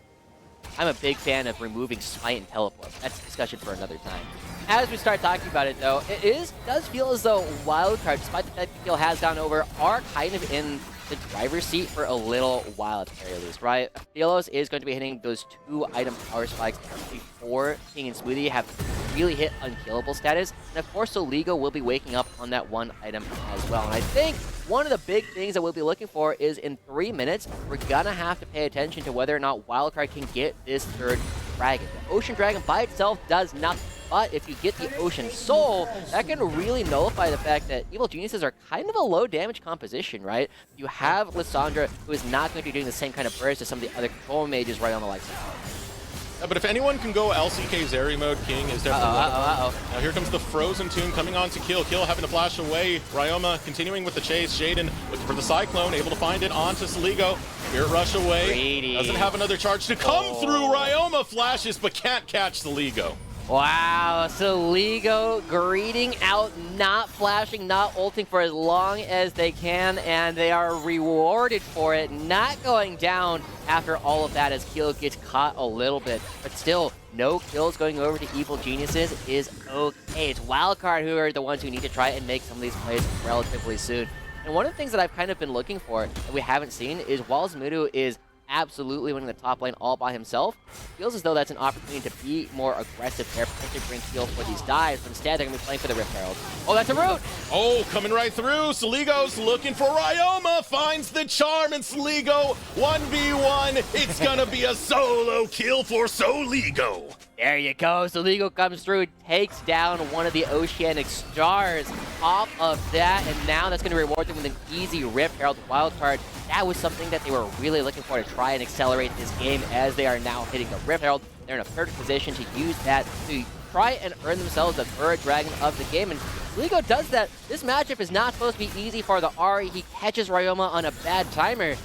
B: I'm a big fan of removing Smite and Teleport. That's a discussion for another time. As we start talking about it, though, it does feel as though Wildcard, despite the fact that Kill has gone over, are kind of in the driver's seat for a little while at the very least, right? Thelos is going to be hitting those 2-item power spikes before King and Smoothie have really hit unkillable status. And of course, Soligo will be waking up on that 1 item as well. And I think one of the big things that we'll be looking for is in 3 minutes, we're gonna have to pay attention to whether or not Wildcard can get this 3rd dragon. The Ocean Dragon by itself does nothing. But if you get the Ocean Soul, that can really nullify the fact that Evil Geniuses are kind of a low damage composition, right? You have Lissandra, who is not going to be doing the same kind of burst as some of the other control mages right on the likes of.
C: Yeah, but if anyone can go LCK Zeri mode, King is definitely one of them. Now here comes the Frozen Tomb coming on to Kill. Kill having to flash away. Ryoma continuing with the chase. Shaden looking for the Cyclone, able to find it onto Soligo. Spirit Rush away.
B: Greedy.
C: Doesn't have another charge to come through. Ryoma flashes, but can't catch Soligo.
B: Wow, Soligo greeting out, not flashing, not ulting for as long as they can, and they are rewarded for it, not going down after all of that as Kill gets caught a little bit. But still, no kills going over to Evil Geniuses is okay. It's Wildcard who are the ones who need to try and make some of these plays relatively soon. And one of the things that I've kind of been looking for that we haven't seen is while Zamudu is absolutely winning the top lane all by himself, feels as though that's an opportunity to be more aggressive there, potentially bring heal for these dives, but instead they're going to be playing for the Rift Herald. Oh, that's a root!
C: Oh, coming right through. Soligo's looking for Ryoma, finds the charm, and Soligo 1v1. It's gonna be a solo kill for Soligo.
B: There you go. Soligo comes through, takes down one of the Oceanic Stars off of that, and now that's going to reward them with an easy Rift Herald Wildcard. That was something that they were really looking for to try and accelerate this game as they are now hitting the Rift Herald. They're in a perfect position to use that to try and earn themselves the 3rd dragon of the game, and Soligo does that. This matchup is not supposed to be easy for the Ahri. He catches Ryoma on a bad timer,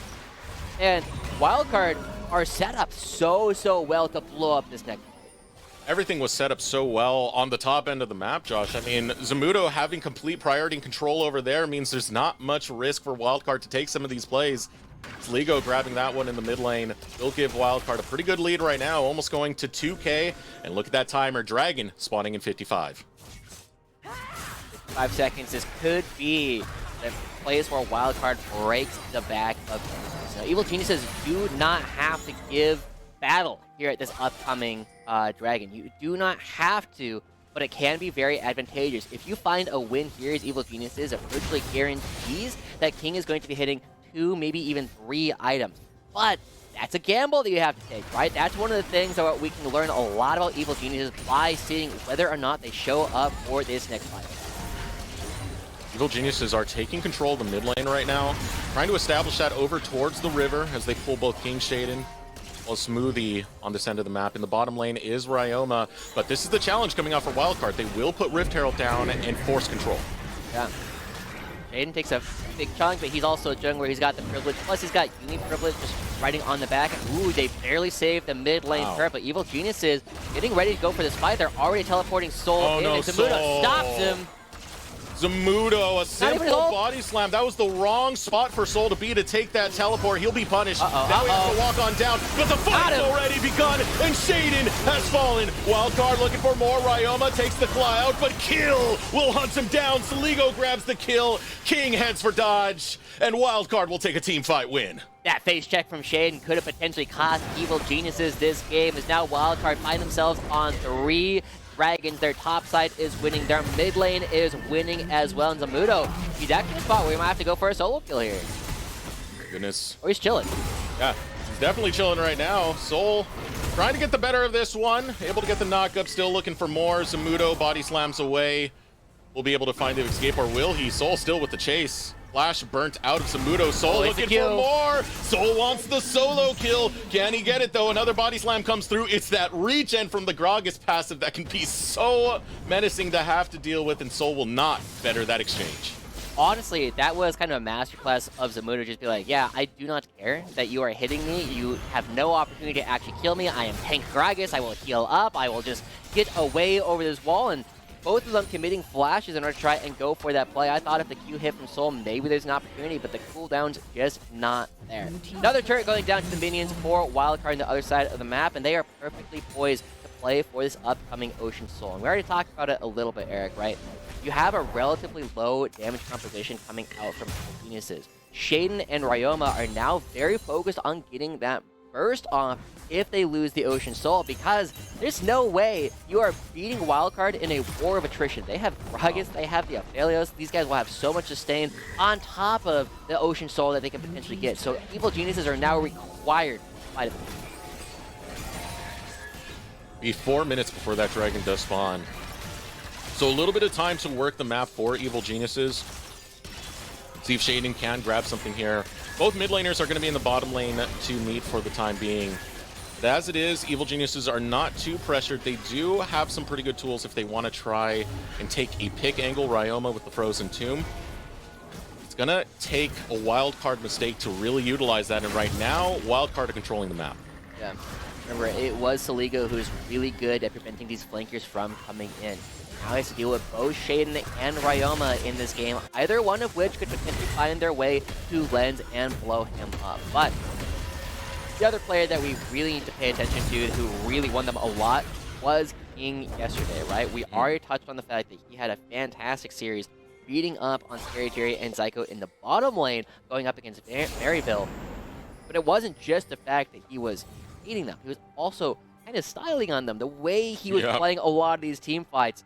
B: and Wildcard are set up so well to blow up this next.
C: Everything was set up so well on the top end of the map, Josh. I mean, Zamudo having complete priority and control over there means there's not much risk for Wildcard to take some of these plays. Soligo grabbing that one in the mid lane will give Wildcard a pretty good lead right now, almost going to 2K. And look at that timer, Dragon spawning in 55.
B: 5 seconds. This could be the place where Wildcard breaks the back of Geniuses. Now, Evil Geniuses do not have to give battle here at this upcoming Dragon. You do not have to, but it can be very advantageous. If you find a win here as Evil Geniuses, it virtually guarantees that King is going to be hitting 2, maybe even 3 items. But that's a gamble that you have to take, right? That's one of the things that we can learn a lot about Evil Geniuses by seeing whether or not they show up for this next fight.
C: Evil Geniuses are taking control of the mid lane right now, trying to establish that over towards the river as they pull both King Shaden well, Smoothie on this end of the map. In the bottom lane is Ryoma, but this is the challenge coming out for Wildcard. They will put Rift Herald down and force control.
B: Yeah. Shaden takes a big chunk, but he's also a jungler. He's got the privilege. Plus, he's got Uni privilege just riding on the back. Ooh, they barely saved the mid lane turret, but Evil Geniuses getting ready to go for this fight. They're already teleporting Soul in, and Zamudo stops him.
C: Zamudo, a simple
B: Soul.
C: body slam. That was the wrong spot for Soul to be to take that teleport. He'll be punished. Now he has to walk on down, but the fight's already begun, and Shaden has fallen. Wildcard looking for more. Ryoma takes the cloud, but Kill will hunt him down. Saligo grabs the kill. King heads for dodge, and Wildcard will take a team fight win.
B: That face check from Shaden could have potentially cost Evil Geniuses this game, as now Wildcard find themselves on 3 Dragons. Their top side is winning. Their mid lane is winning as well. And Zamudo, he's actually in a spot where he might have to go for a solo kill here.
C: Goodness.
B: Or he's chilling.
C: Yeah, he's definitely chilling right now. Soul trying to get the better of this one. Able to get the knock up, still looking for more. Zamudo body slams away. Will be able to find the escape, or will he? Soul still with the chase. Flash burnt out of Zamudo. Soul looking for more. Soul wants the solo kill. Can he get it though? Another body slam comes through. It's that regen from the Gragas passive that can be so menacing to have to deal with, and Soul will not better that exchange.
B: Honestly, that was kind of a masterclass of Zamudo. Just be like, yeah, I do not care that you are hitting me. You have no opportunity to actually kill me. I am tank Gragas. I will heal up. I will just get away over this wall. And both of them committing flashes in order to try and go for that play. I thought if the Q hit from Soul, maybe there's an opportunity, but the cooldown's just not there. Another turret going down to the minions for Wildcard on the other side of the map, and they are perfectly poised to play for this upcoming Ocean Soul. And we already talked about it a little bit, Eric, right? You have a relatively low damage composition coming out from Geniuses. Shaden and Ryoma are now very focused on getting that burst off if they lose the Ocean Soul, because there's no way you are beating Wildcard in a war of attrition. They have Gragas, they have the Aphelios. These guys will have so much sustain on top of the Ocean Soul that they can potentially get. So Evil Geniuses are now required to fight it.
C: Be 4 minutes before that dragon does spawn. So a little bit of time to work the map for Evil Geniuses. See if Shaden can grab something here. Both mid laners are going to be in the bottom lane to meet for the time being. But as it is, Evil Geniuses are not too pressured. They do have some pretty good tools if they want to try and take a pick angle. Ryoma with the Frozen Tomb. It's going to take a Wildcard mistake to really utilize that. And right now, Wildcard are controlling the map.
B: Yeah. Remember, it was Saligo who's really good at preventing these flankers from coming in. Now he has to deal with both Shaden and Ryoma in this game, either one of which could potentially find their way to Lens and blow him up. But the other player that we really need to pay attention to, who really won them a lot, was King yesterday, right? We already touched on the fact that he had a fantastic series, beating up on Scary Jerry and Zyko in the bottom lane, going up against Maryville. But it wasn't just the fact that he was beating them. He was also kind of styling on them, the way he was playing a lot of these team fights.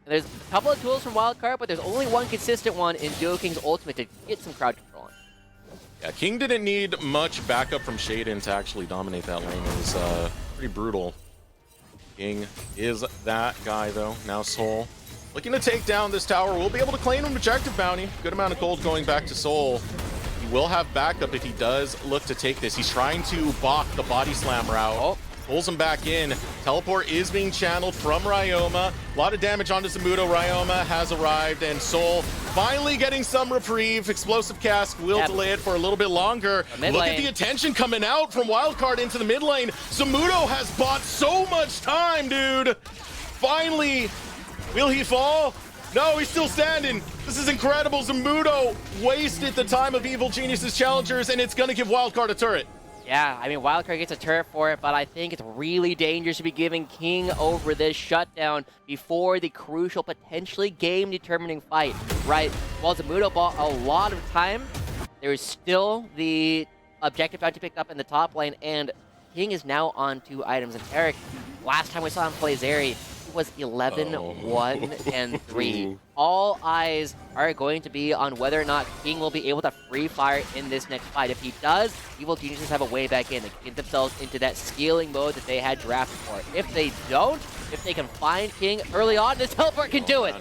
B: And there's a couple of tools from Wildcard, but there's only one consistent one in Duo King's ultimate to get some crowd control on.
C: Yeah, King didn't need much backup from Shaden to actually dominate that lane. It was pretty brutal. King is that guy, though. Now Soul looking to take down this tower. We'll be able to claim an objective bounty. Good amount of gold going back to Soul. He will have backup if he does look to take this. He's trying to balk the body slam route. Pulls him back in. Teleport is being channeled from Ryoma. A lot of damage onto Zamudo. Ryoma has arrived, and Soul finally getting some reprieve. Explosive Cask will delay it for a little bit longer. Look at the attention coming out from Wildcard into the mid lane. Zamudo has bought so much time, dude. Finally, will he fall? No, he's still standing. This is incredible. Zamudo wasted the time of Evil Geniuses Challengers, and it's going to give Wildcard a turret.
B: Yeah, I mean, Wildcard gets a turret for it, but I think it's really dangerous to be giving King over this shutdown before the crucial, potentially game-determining fight, right? While Zamudo bought a lot of time, there is still the objective bounty picked up in the top lane, and King is now on 2 items. And Eric, last time we saw him play Zeri, it was 11, 1, and 3. All eyes are going to be on whether or not King will be able to free fire in this next fight. If he does, Evil Geniuses have a way back in. They can get themselves into that scaling mode that they had drafted for. If they don't, if they can find King early on, this teleport can do it.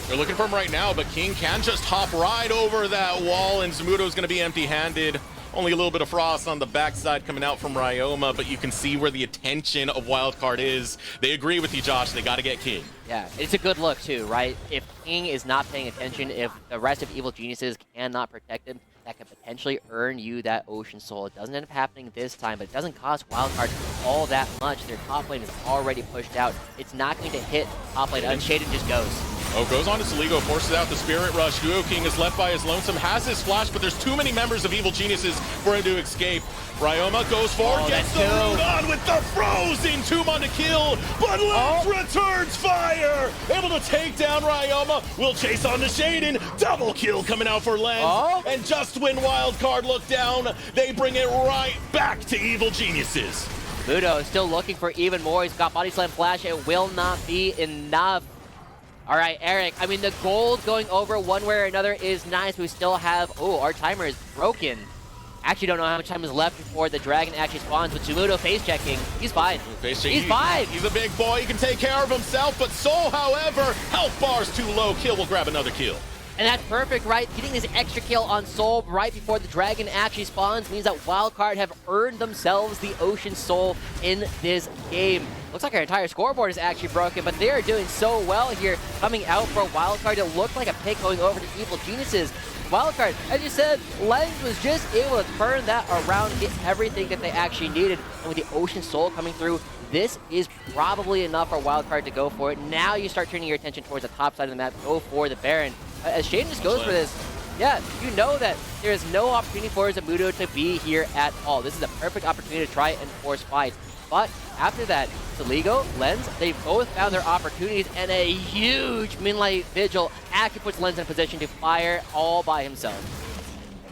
C: They're looking for him right now, but King can just hop right over that wall, and Zamudo's going to be empty-handed. Only a little bit of frost on the backside coming out from Ryoma, but you can see where the attention of Wildcard is. They agree with you, Josh. They got to get King.
B: Yeah, it's a good look, too, right? If King is not paying attention, if the rest of Evil Geniuses cannot protect him, that could potentially earn you that Ocean Soul. It doesn't end up happening this time, but it doesn't cost Wildcard all that much. Their top lane is already pushed out. It's not going to hit top lane. Unshaded just goes.
C: Oh, goes on to Saligo, forces out the Spirit Rush. Duo King is left by his lonesome, has his flash, but there's too many members of Evil Geniuses for him to escape. Ryoma goes forward, gets the root on with the frozen tomb on the kill, but Lens returns fire! Able to take down Ryoma, will chase on the Shaden, double kill coming out for Lens, and just when Wildcard look down, they bring it right back to Evil Geniuses.
B: Mudo is still looking for even more. He's got Body Slam Flash. It will not be enough. All right, Eric. I mean, the gold going over one way or another is nice. We still have... Oh, our timer is broken. Actually don't know how much time is left before the dragon actually spawns, but Zumudo face checking. He's fine. He's fine.
C: He's a big boy. He can take care of himself, but Soul, however, health bar's too low. Kill will grab another kill.
B: And that's perfect, right? Getting this extra kill on Soul right before the dragon actually spawns means that Wildcard have earned themselves the Ocean Soul in this game. Looks like our entire scoreboard is actually broken, but they are doing so well here, coming out for Wildcard. It looked like a pick going over to Evil Geniuses. Wildcard, as you said, Lens was just able to turn that around, get everything that they actually needed. And with the Ocean Soul coming through, this is probably enough for Wildcard to go for it. Now you start turning your attention towards the top side of the map, go for the Baron. As Shaden just goes for this, yeah, you know that there is no opportunity for Zumudo to be here at all. This is a perfect opportunity to try and force fight. But after that, Saligo, Lens, they both found their opportunities, and a huge Moonlight Vigil actually puts Lens in a position to fire all by himself.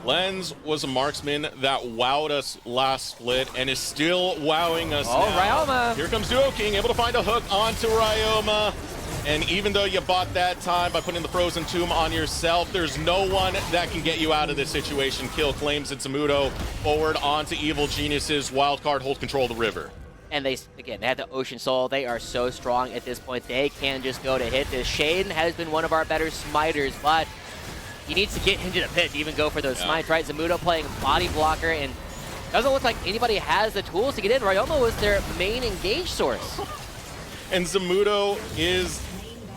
C: Lens was a marksman that wowed us last split and is still wowing us now.
B: Ryoma!
C: Here comes Duo King, able to find a hook onto Ryoma. And even though you bought that time by putting the Frozen Tomb on yourself, there's no one that can get you out of this situation. Kill claims it's Zumudo forward onto Evil Geniuses. Wildcard hold control of the river.
B: And they have the Ocean Soul. They are so strong at this point. They can just go to hit this. Shaden has been one of our better smiters, but he needs to get into the pit to even go for those smites, right? Zumudo playing body blocker, and doesn't look like anybody has the tools to get in. Ryoma was their main engage source.
C: And Zumudo is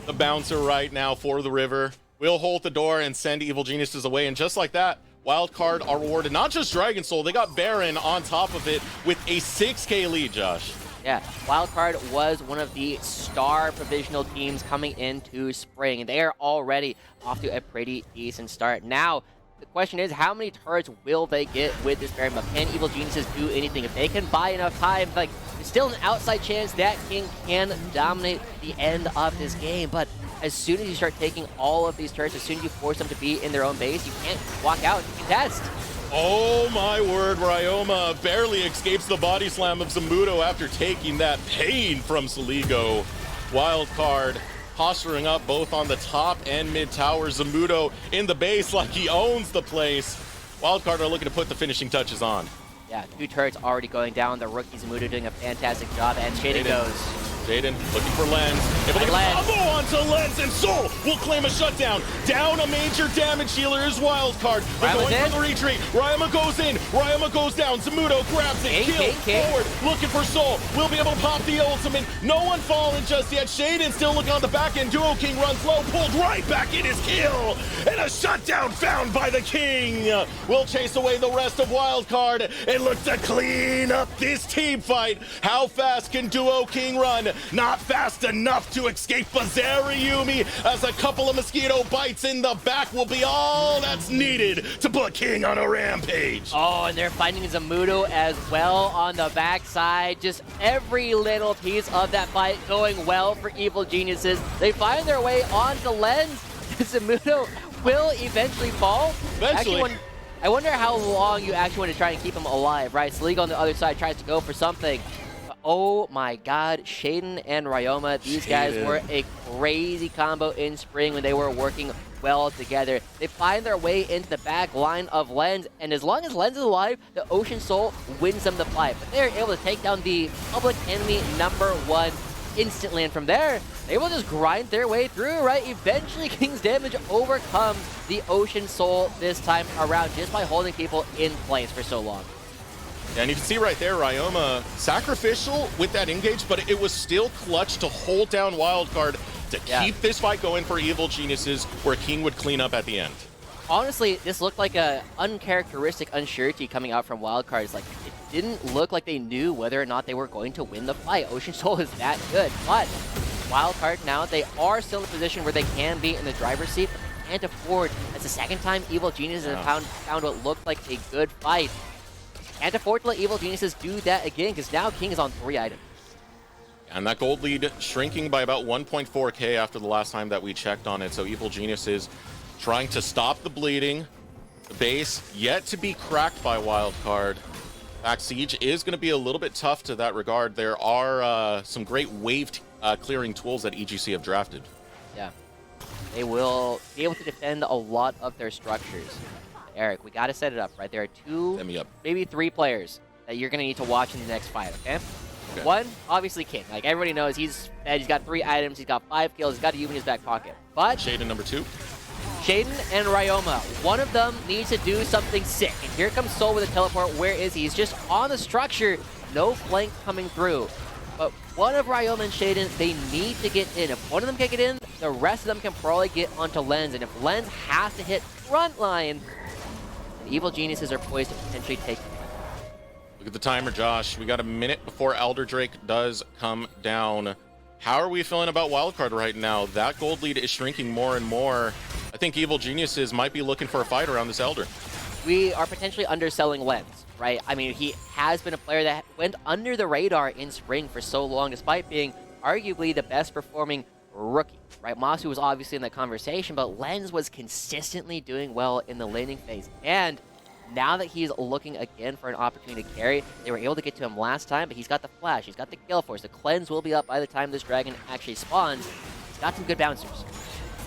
C: the bouncer right now for the river. We'll hold the door and send Evil Geniuses away, and just like that, Wildcard are rewarded not just Dragon Soul, they got Baron on top of it with a 6K lead, Josh.
B: Yeah, Wildcard was one of the star provisional teams coming into spring, and they are already off to a pretty decent start. Now, the question is, how many turrets will they get with this Baron buff? Can Evil Geniuses do anything? If they can buy enough time, like, there's still an outside chance that King can dominate the end of this game, but as soon as you start taking all of these turrets, as soon as you force them to be in their own base, you can't walk out and contest.
C: Oh my word, Ryoma barely escapes the body slam of Zumudo after taking that pain from Saligo. Wildcard posturing up both on the top and mid tower. Zumudo in the base like he owns the place. Wildcard are looking to put the finishing touches on.
B: Yeah, 2 turrets already going down. The rookie Zumudo doing a fantastic job, and Shaden goes.
C: Jaden looking for Lens. Able to combo onto Lens, and Soul will claim a shutdown. Down a major damage healer is Wildcard. They're going for the retreat. Ryoma goes in. Ryoma goes down. Zumudo grabs it. Kill forward. Looking for Soul. Will be able to pop the ultimate. No one falling just yet. Shaden still looking on the back end. Duo King runs low. Pulled right back in his kill. And a shutdown found by the King. Will chase away the rest of Wildcard and look to clean up this team fight. How fast can Duo King run? Not fast enough to escape Bazariumi, as a couple of mosquito bites in the back will be all that's needed to put King on a rampage.
B: Oh, and they're finding Zumudo as well on the backside. Just every little piece of that fight going well for Evil Geniuses. They find their way onto Lens. Zumudo will eventually fall.
C: Eventually.
B: Actually, I wonder how long you actually want to try and keep him alive, right? Saligo on the other side tries to go for something. Oh my god, Shaden and Ryoma, these guys were a crazy combo in spring when they were working well together. They find their way into the back line of Lens, and as long as Lens is alive, the Ocean Soul wins them the fight. But they're able to take down the public enemy #1 instantly, and from there, they will just grind their way through, right? Eventually, King's damage overcomes the Ocean Soul this time around just by holding people in place for so long.
C: Yeah, and you can see right there, Ryoma sacrificial with that engage, but it was still clutch to hold down Wildcard to keep this fight going for Evil Geniuses, where King would clean up at the end.
B: Honestly, this looked like a uncharacteristic unsurety coming out from Wildcard. It's like, it didn't look like they knew whether or not they were going to win the fight. Ocean Soul is that good, but Wildcard now, they are still in a position where they can be in the driver's seat, but they can't afford. That's the second time Evil Geniuses have found what looked like a good fight. Can't afford to let Evil Geniuses do that again, because now King is on 3 items.
C: And that gold lead shrinking by about 1.4k after the last time that we checked on it. So Evil Geniuses trying to stop the bleeding. The base yet to be cracked by Wildcard. Back Siege is going to be a little bit tough to that regard. There are some great wave clearing tools that EGC have drafted.
B: Yeah. They will be able to defend a lot of their structures. Eric, we got to set it up, right? There are 2, maybe 3 players that you're going to need to watch in the next fight, okay? One, obviously King. Like, everybody knows he's fed, he's got 3 items, he's got 5 kills, he's got a U in his back pocket. But
C: Shaden number 2.
B: Shaden and Ryoma, one of them needs to do something sick. And here comes Soul with a teleport. Where is he? He's just on the structure. No flank coming through. But one of Ryoma and Shaden, they need to get in. If one of them can get in, the rest of them can probably get onto Lens. And if Lens has to hit front line, the Evil Geniuses are poised to potentially take the fight.
C: Look at the timer, Josh. We got a minute before Elder Drake does come down. How are we feeling about Wildcard right now? That gold lead is shrinking more and more. I think Evil Geniuses might be looking for a fight around this Elder.
B: We are potentially underselling Lens, right? I mean, he has been a player that went under the radar in Spring for so long, despite being arguably the best performing rookie, right? Masu was obviously in that conversation, but Lens was consistently doing well in the laning phase. And now that he's looking again for an opportunity to carry, they were able to get to him last time, but he's got the flash, he's got the Gale Force, the cleanse will be up by the time this dragon actually spawns. He's got some good bouncers.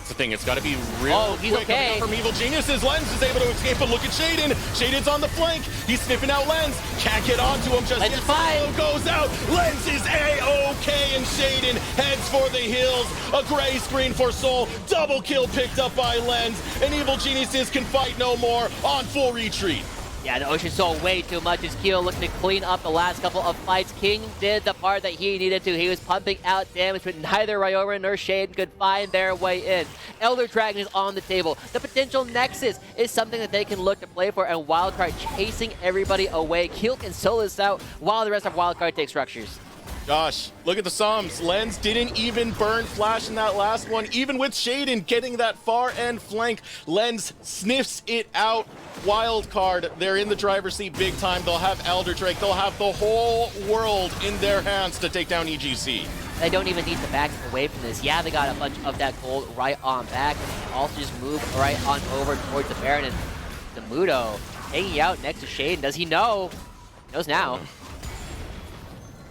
C: That's the thing, it's got to be real
B: he's
C: quick.
B: okay.
C: From Evil Geniuses, Lens is able to escape, but look at Shaden. Shaden's on the flank. He's sniffing out Lens. Can't get onto him just
B: Lens
C: yet.
B: is fine.
C: Goes out. Lens is A-OK, and Shaden heads for the hills. A gray screen for Soul. Double kill picked up by Lens, and Evil Geniuses can fight no more on full retreat.
B: Yeah, the Ocean saw way too much. His Keel looking to clean up the last couple of fights. King did the part that he needed to. He was pumping out damage, but neither Ryoma nor Shaden could find their way in. Elder Dragon is on the table. The potential Nexus is something that they can look to play for, and Wildcard chasing everybody away. Keel can solo this out while the rest of Wildcard take structures.
C: Gosh, look at the sums. Lens didn't even burn Flash in that last one. Even with Shaden getting that far end flank, Lens sniffs it out. Wildcard, they're in the driver's seat big time. They'll have Elder Drake. They'll have the whole world in their hands to take down EGC.
B: They don't even need to back away from this. Yeah, they got a bunch of that gold right on back. They can also just move right on over towards the Baron. And Zamudo hanging out next to Shaden. Does he know? He knows now.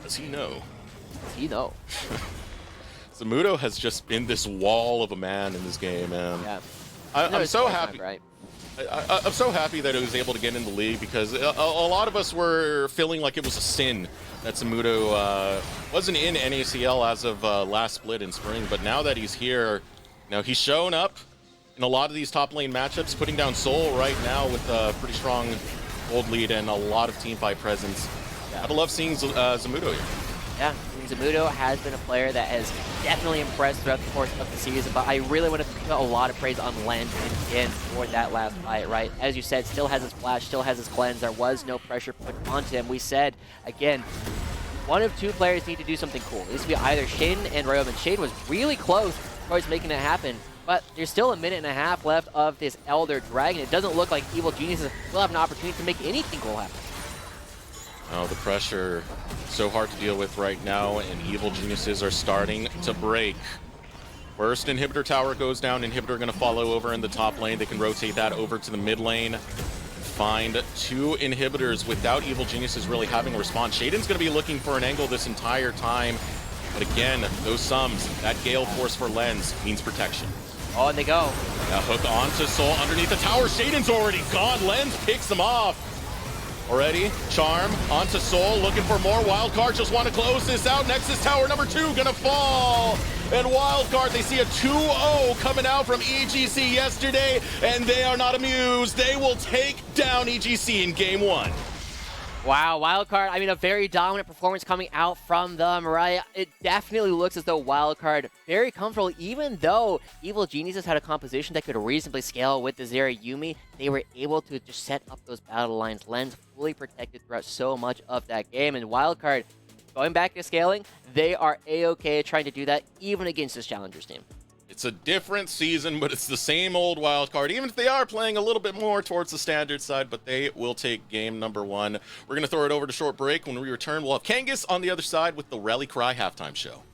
C: Does he know?
B: Does he know?
C: Zamudo has just been this wall of a man in this game, man.
B: Yeah.
C: I'm so happy.
B: Right?
C: I'm so happy that it was able to get in the league, because a lot of us were feeling like it was a sin that Zamudo wasn't in NACL as of last split in spring. But now that he's here, he's shown up in a lot of these top lane matchups, putting down Soul right now with a pretty strong gold lead and a lot of teamfight presence. Yeah. I'd love seeing Zamudo here.
B: Yeah, Zamudo has been a player that has definitely impressed throughout the course of the season, but I really want to put a lot of praise on Lens again for that last fight, right? As you said, still has his flash, still has his cleanse. There was no pressure put onto him. We said, again, one of 2 players need to do something cool. It needs to be either Shaden and Ryoma. Shaden was really close towards making it happen, but there's still a minute and a half left of this Elder Dragon. It doesn't look like Evil Geniuses will have an opportunity to make anything cool happen.
C: Oh, the pressure so hard to deal with right now, and Evil Geniuses are starting to break. First inhibitor tower goes down. Inhibitor going to follow over in the top lane. They can rotate that over to the mid lane. Find 2 inhibitors without Evil Geniuses really having a response. Shaden's going to be looking for an angle this entire time. But again, those sums, that Gale Force for Lens means protection.
B: Oh, and they go.
C: Now hook onto Soul underneath the tower. Shaden's already gone. Lens picks him off. Already, Charm onto Soul, looking for more. Wildcard just want to close this out. Nexus Tower number 2 gonna fall. And Wildcard, they see a 2-0 coming out from EGC yesterday, and they are not amused. They will take down EGC in game 1.
B: Wow, Wildcard, I mean, a very dominant performance coming out from them, right? It definitely looks as though Wildcard very comfortable, even though Evil Geniuses had a composition that could reasonably scale with the Zera Yuumi. They were able to just set up those battle lines. Lens fully protected throughout so much of that game, and Wildcard, going back to scaling, they are A-okay trying to do that even against this Challengers team.
C: It's a different season, but it's the same old wild card, even if they are playing a little bit more towards the standard side, but they will take game number 1. We're going to throw it over to short break. When we return, we'll have Kangas on the other side with the Rally Cry halftime show.